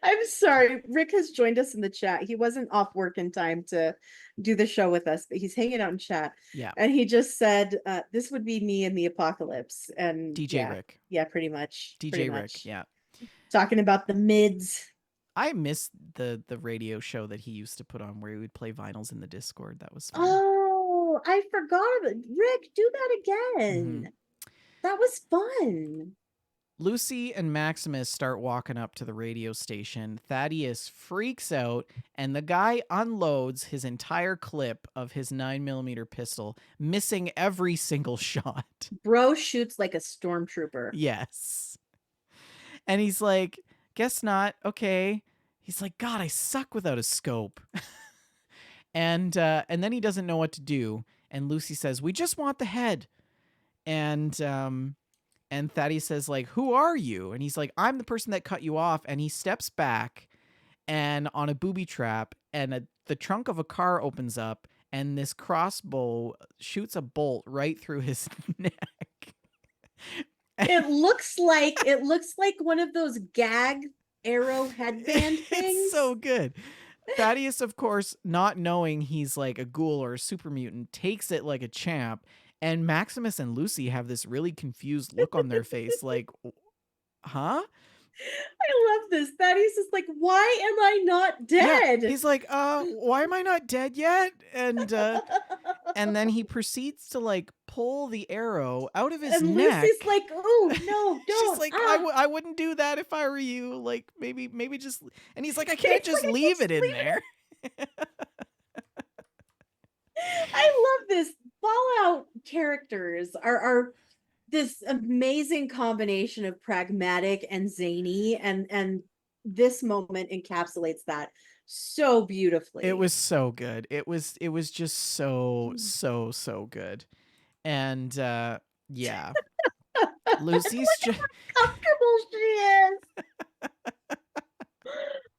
Speaker 3: I'm sorry. Rick has joined us in the chat. He wasn't off work in time to do the show with us, but he's hanging out in chat.
Speaker 2: Yeah.
Speaker 3: And he just said, this would be me in the apocalypse. And
Speaker 2: DJ Rick.
Speaker 3: Yeah, pretty much.
Speaker 2: Rick, yeah.
Speaker 3: Talking about the mids.
Speaker 2: I missed the radio show that he used to put on where he would play vinyls in the Discord. That was fun.
Speaker 3: Oh, I forgot about it. Rick, do that again. That was fun.
Speaker 2: Lucy and Maximus start walking up to the radio station. Thaddeus freaks out, and the guy unloads his entire clip of his 9mm pistol, missing every single shot.
Speaker 3: Bro shoots like a stormtrooper.
Speaker 2: Yes. And he's like, guess not. Okay. He's like, God, I suck without a scope. and then he doesn't know what to do. And Lucy says, we just want the head. And Thaddeus says, like, who are you? And he's like, I'm the person that cut you off. And he steps back and on a booby trap, and the trunk of a car opens up, and this crossbow shoots a bolt right through his neck.
Speaker 3: It looks like one of those gag arrow headband things.
Speaker 2: It's so good. Thaddeus, of course, not knowing he's like a ghoul or a super mutant, takes it like a champ. And Maximus and Lucy have this really confused look on their face, like, huh?
Speaker 3: I love this. Thaddeus is like, why am I not dead?
Speaker 2: Yeah, he's like, why am I not dead yet? And then he proceeds to like pull the arrow out of his
Speaker 3: and
Speaker 2: neck.
Speaker 3: Lucy's like, oh no, don't.
Speaker 2: She's like, I wouldn't do that if I were you. Like, maybe just. And he's like, I can't just leave it in there.
Speaker 3: I love this. Fallout characters are this amazing combination of pragmatic and zany, and this moment encapsulates that so beautifully.
Speaker 2: It was so good. It was just so good. And yeah. Lucy's just
Speaker 3: Comfortable she is.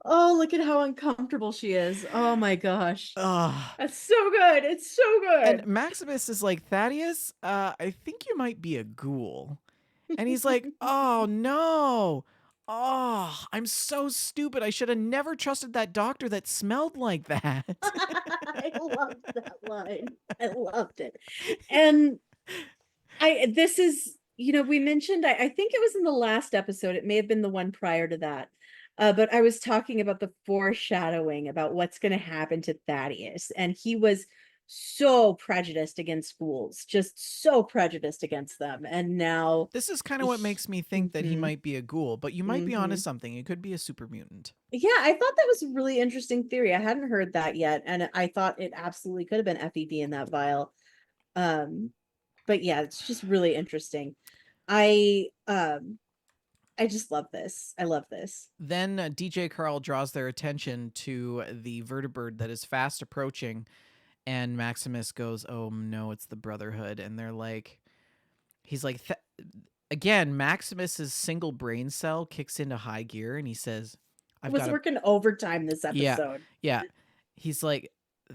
Speaker 3: Oh, look at how uncomfortable she is. Oh my gosh.
Speaker 2: ugh.
Speaker 3: That's so good. It's so
Speaker 2: And
Speaker 3: good.
Speaker 2: Maximus is like, Thaddeus, I think you might be a ghoul. And he's like, oh no. Oh, I'm so stupid. I should have never trusted that doctor that smelled like that.
Speaker 3: I loved that line. I loved it. And this is, we mentioned, I think it was in the last episode, it may have been the one prior to that. But I was talking about the foreshadowing about what's going to happen to Thaddeus. And he was so prejudiced against schools, just so prejudiced against them. And now,
Speaker 2: This is kind of what makes me think that he
Speaker 3: Mhm,
Speaker 2: might be a ghoul, but you might be onto
Speaker 3: mhm.
Speaker 2: something. He could be a super mutant.
Speaker 3: Yeah, I thought that was a really interesting theory. I hadn't heard that yet. And I thought it absolutely could have been FEB in that vial. Um, but yeah, it's just really interesting. I just love this. I love this.
Speaker 2: Then DJ Carl draws their attention to the vertibird that is fast approaching, and Maximus goes, "Oh no, it's the Brotherhood." And they're like, he's like, again, Maximus's single brain cell kicks into high gear, and he says,
Speaker 3: I
Speaker 2: "I've
Speaker 3: was
Speaker 2: got a
Speaker 3: working overtime this
Speaker 2: yeah,
Speaker 3: episode.
Speaker 2: yeah." He's like,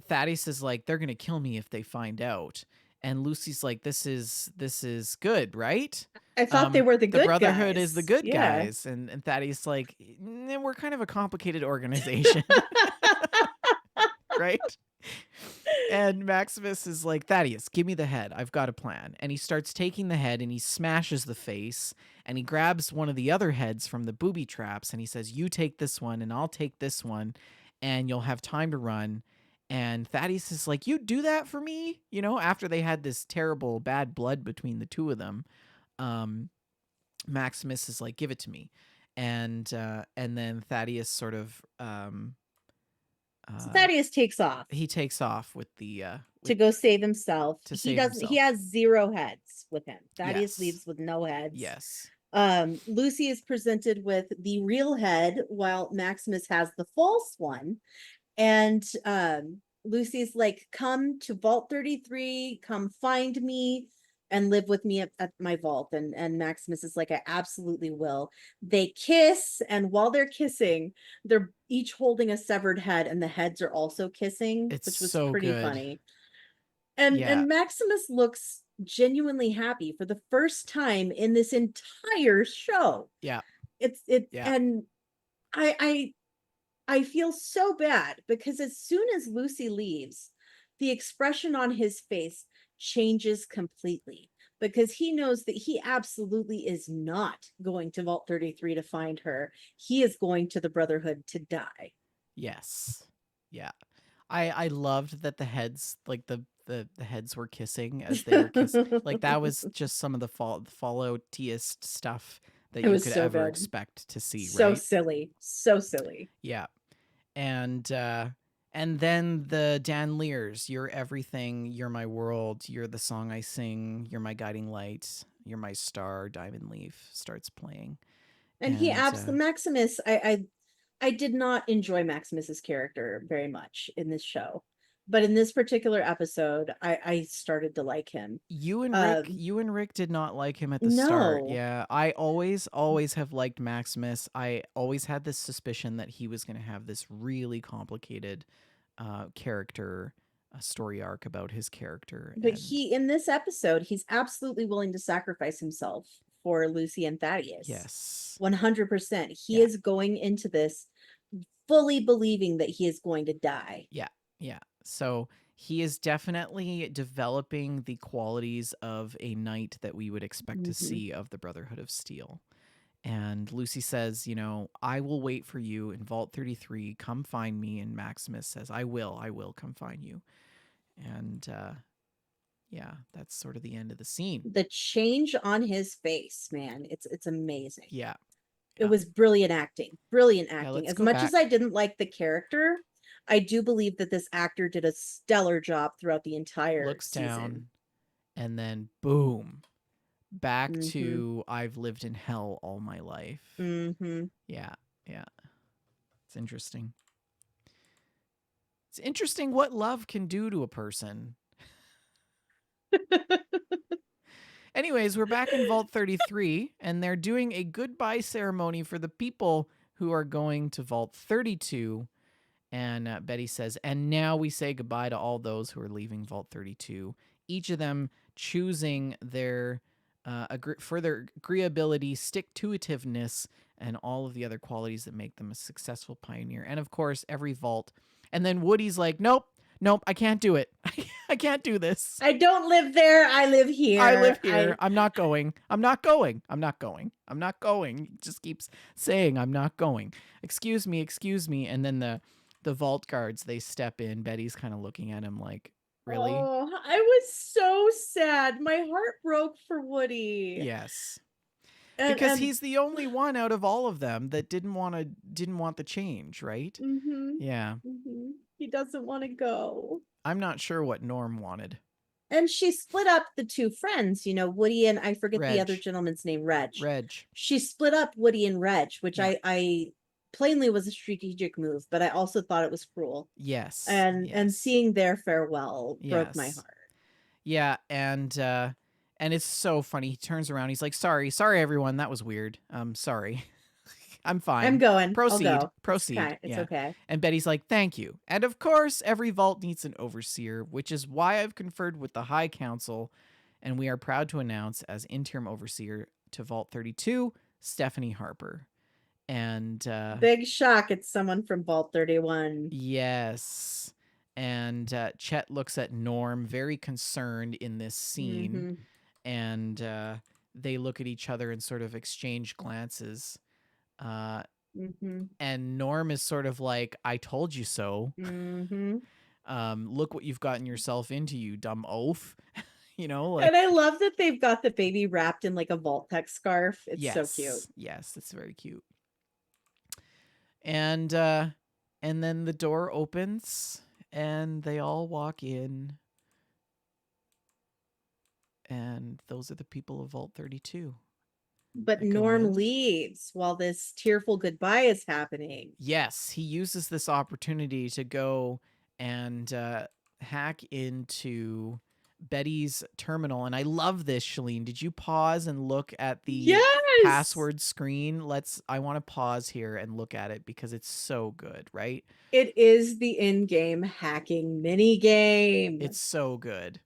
Speaker 2: Thaddeus is like, they're gonna kill me if they find out. And Lucy's like, this is good, right?
Speaker 3: I thought they were the
Speaker 2: The
Speaker 3: good
Speaker 2: Brotherhood is the
Speaker 3: guys.
Speaker 2: good
Speaker 3: Yeah.
Speaker 2: guys. And Thaddeus like, we're kind of a complicated organization." Right? And Maximus is like, Thaddeus, give me the head. I've got a plan. And he starts taking the head and he smashes the face and he grabs one of the other heads from the booby traps and he says, you take this one and I'll take this one and you'll have time to run. And Thaddeus is like, you do that for me? After they had this terrible bad blood between the two of them, Maximus is like, give it to me. And then Thaddeus sort of
Speaker 3: So Thaddeus takes off
Speaker 2: he takes off with the
Speaker 3: to go save himself.
Speaker 2: to
Speaker 3: He
Speaker 2: save
Speaker 3: doesn't. He
Speaker 2: himself.
Speaker 3: has 0 heads with him. Thaddeus
Speaker 2: Yes.
Speaker 3: leaves with no heads.
Speaker 2: Yes.
Speaker 3: Lucy is presented with the real head while Maximus has the false one. And Lucy's like, come to Vault 33, come find me and live with me at my vault. And Maximus is like, I absolutely will. They kiss, and while they're kissing, they're each holding a severed head, and the heads are also kissing,
Speaker 2: It's
Speaker 3: which was
Speaker 2: so
Speaker 3: pretty
Speaker 2: good.
Speaker 3: funny. And
Speaker 2: Yeah.
Speaker 3: Maximus looks genuinely happy for the first time in this entire show.
Speaker 2: Yeah. Yeah.
Speaker 3: And I feel so bad because as soon as Lucy leaves, the expression on his face changes completely because he knows that he absolutely is not going to Vault 33 to find her. He is going to the Brotherhood to die.
Speaker 2: Yes. Yeah. I loved that the heads, like the heads were kissing as they were kissing. Like that was just some of the Falloutiest stuff that
Speaker 3: It
Speaker 2: you
Speaker 3: was
Speaker 2: could
Speaker 3: so
Speaker 2: ever
Speaker 3: good.
Speaker 2: expect to see,
Speaker 3: So
Speaker 2: right?
Speaker 3: silly. So silly.
Speaker 2: Yeah. And then the Dan Lears, you're everything, you're my world, you're the song I sing, you're my guiding light, you're my star, Diamond Leaf starts playing.
Speaker 3: And he absolutely Maximus, I did not enjoy Maximus's character very much in this show. But in this particular episode, I started to like him.
Speaker 2: You and Rick did not like him at the start.
Speaker 3: No.
Speaker 2: Yeah, I always have liked Maximus. I always had this suspicion that he was going to have this really complicated character story arc about his character.
Speaker 3: But in this episode, he's absolutely willing to sacrifice himself for Lucy and Thaddeus.
Speaker 2: Yes.
Speaker 3: 100%. He is going into this fully believing that he is going to die.
Speaker 2: Yeah. Yeah. So he is definitely developing the qualities of a knight that we would expect to see of the Brotherhood of Steel. And Lucy says, I will wait for you in Vault 33. Come find me. And Maximus says, I will come find you. And yeah, that's sort of the end of the scene.
Speaker 3: The change on his face, man, it's amazing.
Speaker 2: Yeah.
Speaker 3: It was brilliant acting. Brilliant acting.
Speaker 2: let's
Speaker 3: As
Speaker 2: go
Speaker 3: much
Speaker 2: back.
Speaker 3: as I didn't like the character, I do believe that this actor did a stellar job throughout the entire
Speaker 2: Looks
Speaker 3: season.
Speaker 2: down, and then boom, back to I've lived in hell all my life. Yeah. It's interesting. It's interesting what love can do to a person. Anyways, we're back in Vault 33, and they're doing a goodbye ceremony for the people who are going to Vault 32. And Betty says, and now we say goodbye to all those who are leaving Vault 32, each of them choosing their for their agreeability, stick-to-itiveness, and all of the other qualities that make them a successful pioneer. And of course, every vault. And then Woody's like, nope, I can't do it. I can't do this.
Speaker 3: I don't live there. I live here.
Speaker 2: I live here. I'm not going. I'm not going. I'm not going. I'm not going. He just keeps saying, I'm not going. Excuse me. And then the vault guards, they step in. Betty's kind of looking at him like, really?
Speaker 3: Oh, I was so sad. My heart broke for Woody.
Speaker 2: Yes.
Speaker 3: And,
Speaker 2: Because he's the only one out of all of them that didn't want the change, right?
Speaker 3: Mhm,
Speaker 2: Yeah.
Speaker 3: mhm. He doesn't want to go.
Speaker 2: I'm not sure what Norm wanted.
Speaker 3: And she split up the two friends, Woody and I forget the other
Speaker 2: Reg.
Speaker 3: gentleman's name, Reg.
Speaker 2: Reg.
Speaker 3: She split up Woody and Reg, which
Speaker 2: Yeah.
Speaker 3: I plainly was a strategic move, but I also thought it was cruel.
Speaker 2: Yes.
Speaker 3: And seeing their farewell broke my
Speaker 2: Yes.
Speaker 3: heart.
Speaker 2: Yeah, and it's so funny. He turns around. He's like, "Sorry, everyone. That was weird. Sorry. I'm fine.
Speaker 3: I'm going.
Speaker 2: Proceed.
Speaker 3: I'll go.
Speaker 2: Proceed.
Speaker 3: It's
Speaker 2: Yeah.
Speaker 3: okay.
Speaker 2: And Betty's like, "Thank you." And of course, every vault needs an overseer, which is why I've conferred with the High Council, and we are proud to announce as interim overseer to Vault 32, Stephanie Harper. And
Speaker 3: Big shock, it's someone from Vault 31.
Speaker 2: yes. And Chet looks at Norm very concerned in this scene, and they look at each other and sort of exchange glances. And Norm is sort of like, I told you so. Look what you've gotten yourself into, you dumb oaf. Like,
Speaker 3: and I love that they've got the baby wrapped in like a Vault-Tec scarf. It's so cute.
Speaker 2: Yes, it's very cute. And then the door opens and they all walk in. And those are the people of Vault 32.
Speaker 3: But
Speaker 2: that go
Speaker 3: Norm
Speaker 2: in.
Speaker 3: leaves while this tearful goodbye is happening.
Speaker 2: Yes, he uses this opportunity to go and hack into Betty's terminal. And I love this, Shalene. Did you pause and look at the password screen? I want to pause here and look at it because it's so good, right?
Speaker 3: It is the in-game hacking mini game.
Speaker 2: It's so good.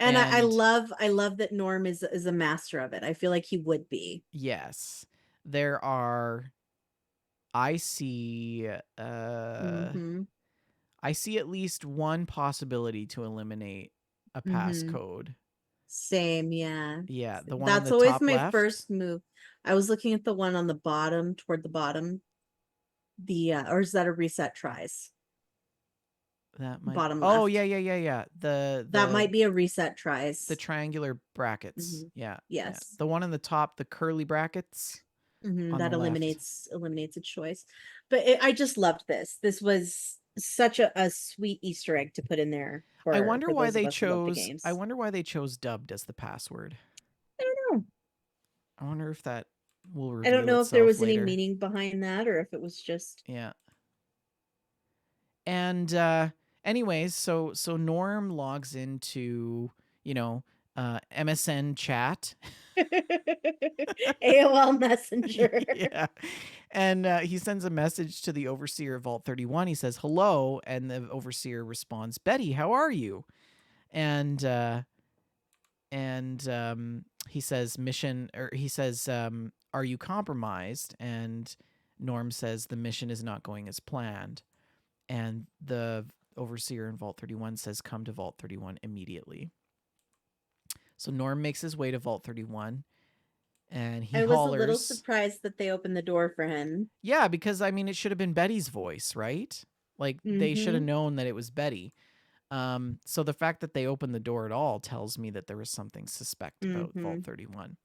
Speaker 3: And I love that Norm is a master of it. I feel like he would be.
Speaker 2: Yes. There are I see at least one possibility to eliminate a passcode.
Speaker 3: Same, yeah.
Speaker 2: Yeah, the one
Speaker 3: That's
Speaker 2: on the
Speaker 3: always
Speaker 2: top
Speaker 3: my
Speaker 2: left.
Speaker 3: first move. I was looking at the one on the bottom, toward the bottom. Or is that a reset tries?
Speaker 2: That might
Speaker 3: bottom
Speaker 2: Oh,
Speaker 3: left.
Speaker 2: yeah.
Speaker 3: That might be a reset tries.
Speaker 2: the triangular brackets. Yeah.
Speaker 3: Yes.
Speaker 2: The one on the top, the curly brackets. on
Speaker 3: That
Speaker 2: the left.
Speaker 3: eliminates a choice. But I just loved this. This was such a sweet Easter egg to put in there.
Speaker 2: I wonder
Speaker 3: for
Speaker 2: why
Speaker 3: those of
Speaker 2: they
Speaker 3: us who love the
Speaker 2: chose
Speaker 3: games.
Speaker 2: I wonder why they chose dubbed as the password.
Speaker 3: I don't know.
Speaker 2: I wonder if that will
Speaker 3: I
Speaker 2: reveal
Speaker 3: don't know if there was
Speaker 2: itself later.
Speaker 3: any meaning behind that or if it was just
Speaker 2: Yeah. And anyways, so Norm logs into, MSN chat.
Speaker 3: AOL Messenger.
Speaker 2: Yeah. And he sends a message to the overseer of Vault 31. He says, "Hello." And the overseer responds, "Betty, how are you?" And he says, "Are you compromised?" And Norm says, "The mission is not going as planned." And the overseer in Vault 31 says, "Come to Vault 31 immediately." So Norm makes his way to Vault 31, and he
Speaker 3: I was
Speaker 2: hollers.
Speaker 3: a little surprised that they opened the door for him.
Speaker 2: Yeah, because it should have been Betty's voice, right? Like they should have known that it was Betty. So the fact that they opened the door at all tells me that there was something suspect about Vault 31.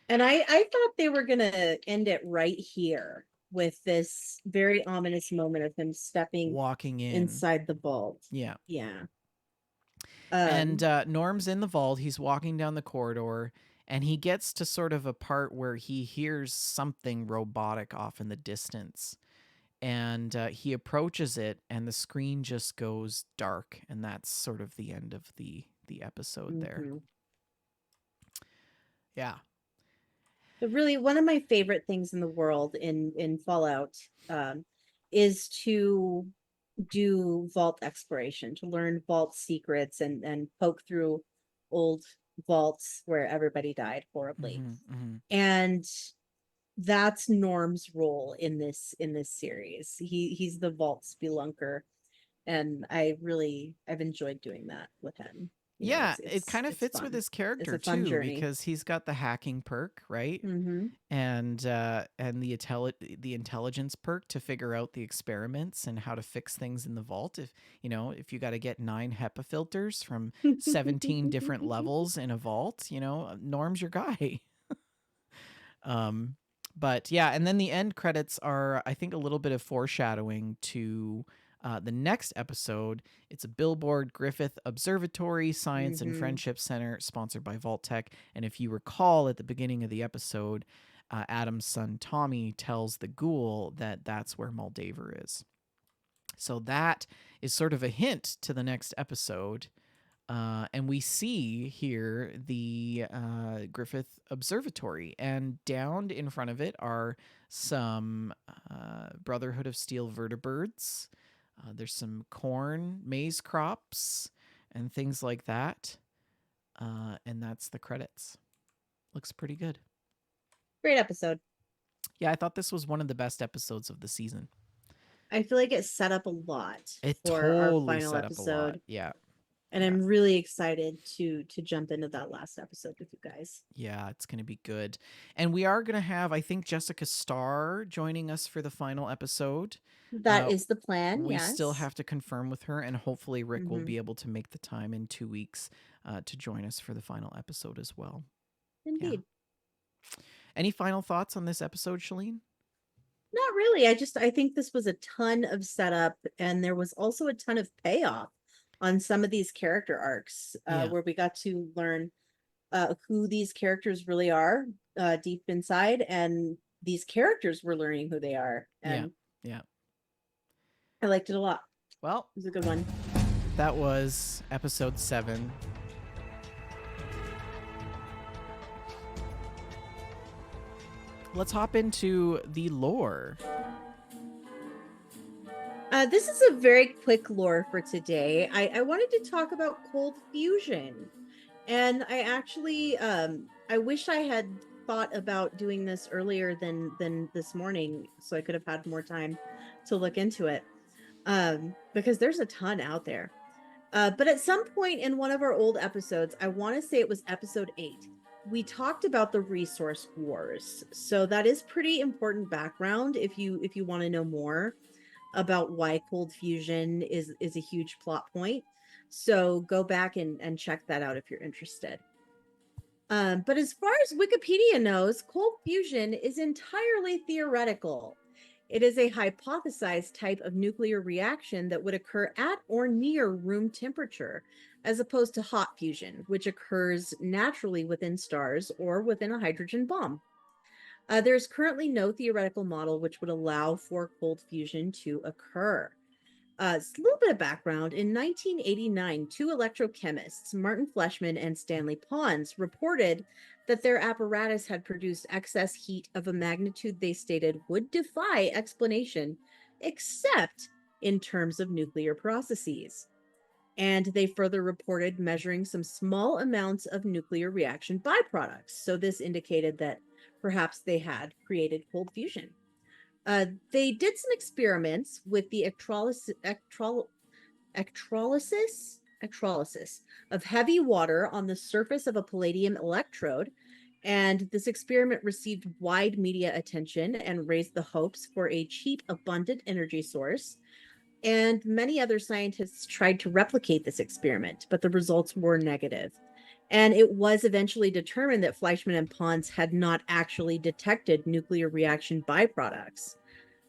Speaker 3: And I thought they were gonna end it right here with this very ominous moment of him stepping
Speaker 2: Walking
Speaker 3: inside the vault.
Speaker 2: Yeah.
Speaker 3: Yeah.
Speaker 2: And Norm's in the vault. He's walking down the corridor, and he gets to sort of a part where he hears something robotic off in the distance. And he approaches it, and the screen just goes dark, and that's sort of the end of the episode there. Yeah.
Speaker 3: But really, one of my favorite things in the world in Fallout is to do vault exploration, to learn vault secrets and poke through old vaults where everybody died horribly. And that's Norm's role in this series. He's the vault spelunker, and I've enjoyed doing that with him. You know,
Speaker 2: Yeah, it kind of
Speaker 3: it's
Speaker 2: fits with
Speaker 3: fun.
Speaker 2: his
Speaker 3: It's
Speaker 2: character
Speaker 3: a fun
Speaker 2: too,
Speaker 3: journey.
Speaker 2: because he's got the hacking perk, right?
Speaker 3: Mm-hmm.
Speaker 2: And the intelligence perk to figure out the experiments and how to fix things in the vault. If you got to get 9 HEPA filters from 17 different levels in a vault, Norm's your guy. But yeah, and then the end credits are, I think, a little bit of foreshadowing to the next episode. It's a Billboard Griffith Observatory Science and
Speaker 3: Mhm.
Speaker 2: Friendship Center, sponsored by Vault-Tec. And if you recall, at the beginning of the episode, Adam's son Tommy tells the ghoul that that's where Moldaver is. So that is sort of a hint to the next episode. And we see here the Griffith Observatory, and downed in front of it are some Brotherhood of Steel vertibirds. There's some corn, maize crops, and things like that. And that's the credits. Looks pretty good.
Speaker 3: Great episode.
Speaker 2: Yeah, I thought this was one of the best episodes of the season.
Speaker 3: I feel like it set up a lot
Speaker 2: It
Speaker 3: for
Speaker 2: totally
Speaker 3: our final
Speaker 2: set up a lot.
Speaker 3: episode.
Speaker 2: Yeah.
Speaker 3: And
Speaker 2: Yeah.
Speaker 3: I'm really excited to jump into that last episode with you guys.
Speaker 2: Yeah, it's going to be good. And we are going to have, I think, Jessica Starr joining us for the final episode.
Speaker 3: That is the plan.
Speaker 2: We
Speaker 3: yes.
Speaker 2: still have to confirm with her, and hopefully Rick will
Speaker 3: Mhm.
Speaker 2: be able to make the time in 2 weeks to join us for the final episode as well.
Speaker 3: Indeed.
Speaker 2: Any final thoughts on this episode, Shalene?
Speaker 3: Not really. I think this was a ton of setup, and there was also a ton of payoff on some of these character arcs where we got to learn who these characters really are deep inside, and these characters were learning who they are. And
Speaker 2: yeah.
Speaker 3: I liked it a lot.
Speaker 2: Well,
Speaker 3: it was a good one.
Speaker 2: That was episode 7. Let's hop into the lore.
Speaker 3: This is a very quick lore for today. I wanted to talk about cold fusion. And I actually, I wish I had thought about doing this earlier than this morning, so I could have had more time to look into it. Because there's a ton out there. But at some point in one of our old episodes, I want to say it was episode 8, we talked about the resource wars. So that is pretty important background if you want to know more about why cold fusion is a huge plot point. So go back and check that out if you're interested. But as far as Wikipedia knows, cold fusion is entirely theoretical. It is a hypothesized type of nuclear reaction that would occur at or near room temperature, as opposed to hot fusion, which occurs naturally within stars or within a hydrogen bomb. There's currently no theoretical model which would allow for cold fusion to occur. A little bit of background. In 1989, 2 electrochemists, Martin Fleischmann and Stanley Pons, reported that their apparatus had produced excess heat of a magnitude they stated would defy explanation, except in terms of nuclear processes. And they further reported measuring some small amounts of nuclear reaction byproducts. So this indicated that perhaps they had created cold fusion. They did some experiments with the electrolysis of heavy water on the surface of a palladium electrode. And this experiment received wide media attention and raised the hopes for a cheap, abundant energy source. And many other scientists tried to replicate this experiment, but the results were negative. And it was eventually determined that Fleischmann and Pons had not actually detected nuclear reaction byproducts.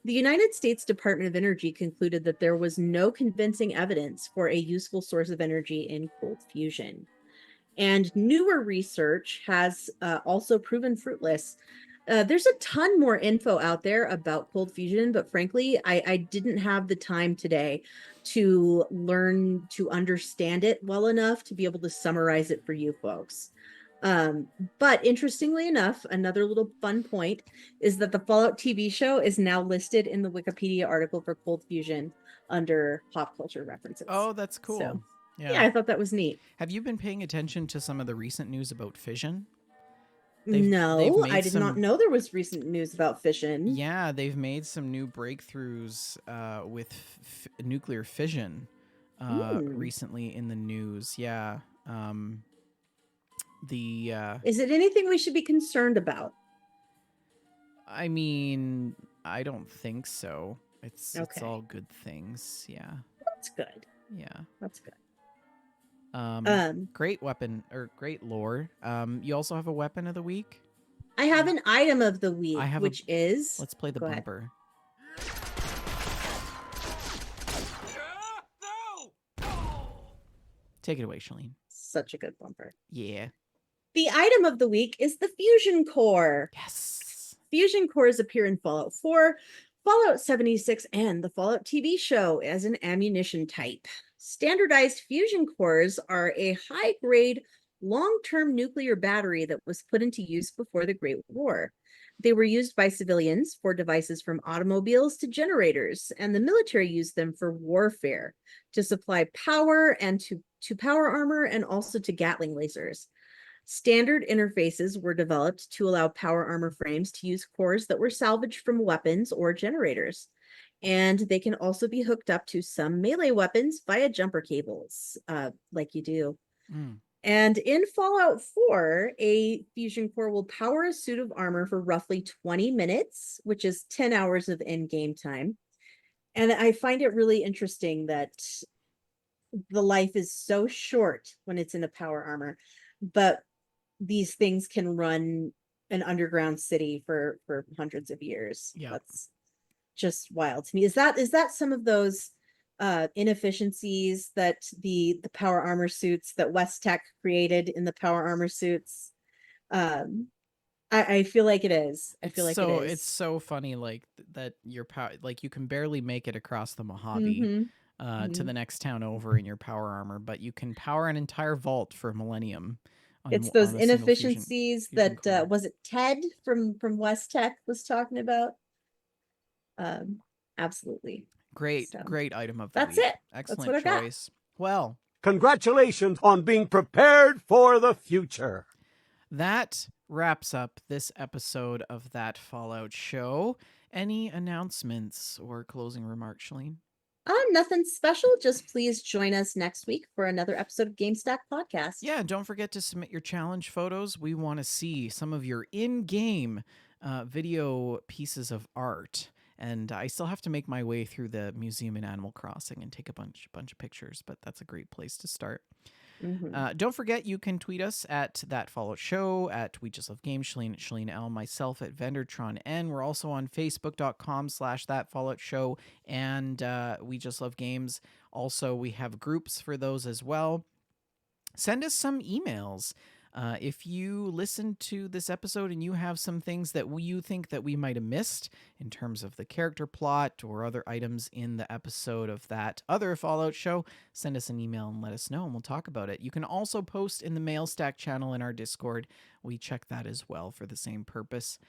Speaker 3: The United States Department of Energy concluded that there was no convincing evidence for a useful source of energy in cold fusion. And newer research has also proven fruitless. There's a ton more info out there about cold fusion, but frankly, I didn't have the time today to learn to understand it well enough to be able to summarize it for you folks. But interestingly enough, another little fun point is that the Fallout TV show is now listed in the Wikipedia article for Cold Fusion under pop culture references.
Speaker 2: Oh, that's
Speaker 3: So,
Speaker 2: cool.
Speaker 3: yeah, I thought that was neat.
Speaker 2: Have you been paying attention to some of the recent news about fission?
Speaker 3: No, I
Speaker 2: made
Speaker 3: did not know there was recent news about fission.
Speaker 2: Yeah, they've made some new breakthroughs with nuclear fission recently in the news. Yeah.
Speaker 3: Is it anything we should be concerned about?
Speaker 2: I mean, I don't think so. It's
Speaker 3: Okay.
Speaker 2: all good things. Yeah.
Speaker 3: That's good.
Speaker 2: Yeah.
Speaker 3: That's good.
Speaker 2: Great weapon or great lore. You also have a weapon of the week?
Speaker 3: I have an item of the week, which is
Speaker 2: Let's play the
Speaker 3: Go ahead.
Speaker 2: bumper. Take it away, Shalene.
Speaker 3: Such a good bumper.
Speaker 2: Yeah.
Speaker 3: The item of the week is the Fusion Core.
Speaker 2: Yes.
Speaker 3: Fusion cores appear in Fallout 4, Fallout 76, and the Fallout TV show as an ammunition type. Standardized fusion cores are a high-grade, long-term nuclear battery that was put into use before the Great War. They were used by civilians for devices from automobiles to generators, and the military used them for warfare, to supply power and to power armor, and also to Gatling lasers. Standard interfaces were developed to allow power armor frames to use cores that were salvaged from weapons or generators. And they can also be hooked up to some melee weapons via jumper cables, like you do. And in Fallout 4, a fusion core will power a suit of armor for roughly 20 minutes, which is 10 hours of in-game time. And I find it really interesting that the life is so short when it's in a power armor, but these things can run an underground city for hundreds of years.
Speaker 2: Yeah.
Speaker 3: That's just wild to me. Is that some of those inefficiencies that the power armor suits that West Tech created in the power armor suits? I feel like it is. I feel like it is.
Speaker 2: It's so funny, like that your power, like you can barely make it across the Mojave to the next town over in your power armor, but you can power an entire vault for a millennium.
Speaker 3: It's those inefficiencies that was it Ted from West Tech was talking about. Absolutely.
Speaker 2: Great item of the
Speaker 3: That's
Speaker 2: week.
Speaker 3: it.
Speaker 2: Excellent
Speaker 3: That's what I
Speaker 2: choice. Well,
Speaker 4: congratulations on being prepared for the future.
Speaker 2: That wraps up this episode of That Fallout Show. Any announcements or closing remarks, Shalene?
Speaker 3: Nothing special. Just please join us next week for another episode of GameStack Podcast.
Speaker 2: Yeah, don't forget to submit your challenge photos. We want to see some of your in-game video pieces of art. And I still have to make my way through the museum in Animal Crossing and take a bunch of pictures, but that's a great place to start. Don't forget, you can tweet us at That Fallout Show, at We Just Love Games, Shalene at Shalene L, myself at Vendertron N. We're also on Facebook.com/That Fallout Show and We Just Love Games. Also, we have groups for those as well. Send us some emails. If you listen to this episode and you have some things that you think that we might have missed in terms of the character plot or other items in the episode of that other Fallout show, send us an email and let us know and we'll talk about it. You can also post in the Mailstack channel in our Discord. We check that as well for the same purpose.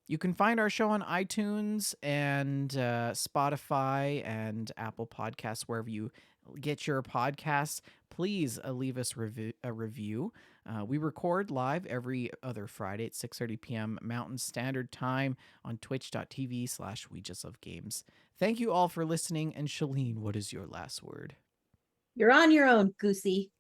Speaker 2: You can find our show on iTunes and Spotify and Apple Podcasts, wherever you get your podcasts. Please leave us a review. We record live every other Friday at 6:30 p.m. Mountain Standard Time on twitch.tv/We Just Love Games. Thank you all for listening. And Shalene, what is your last word?
Speaker 3: You're on your own, Goosey.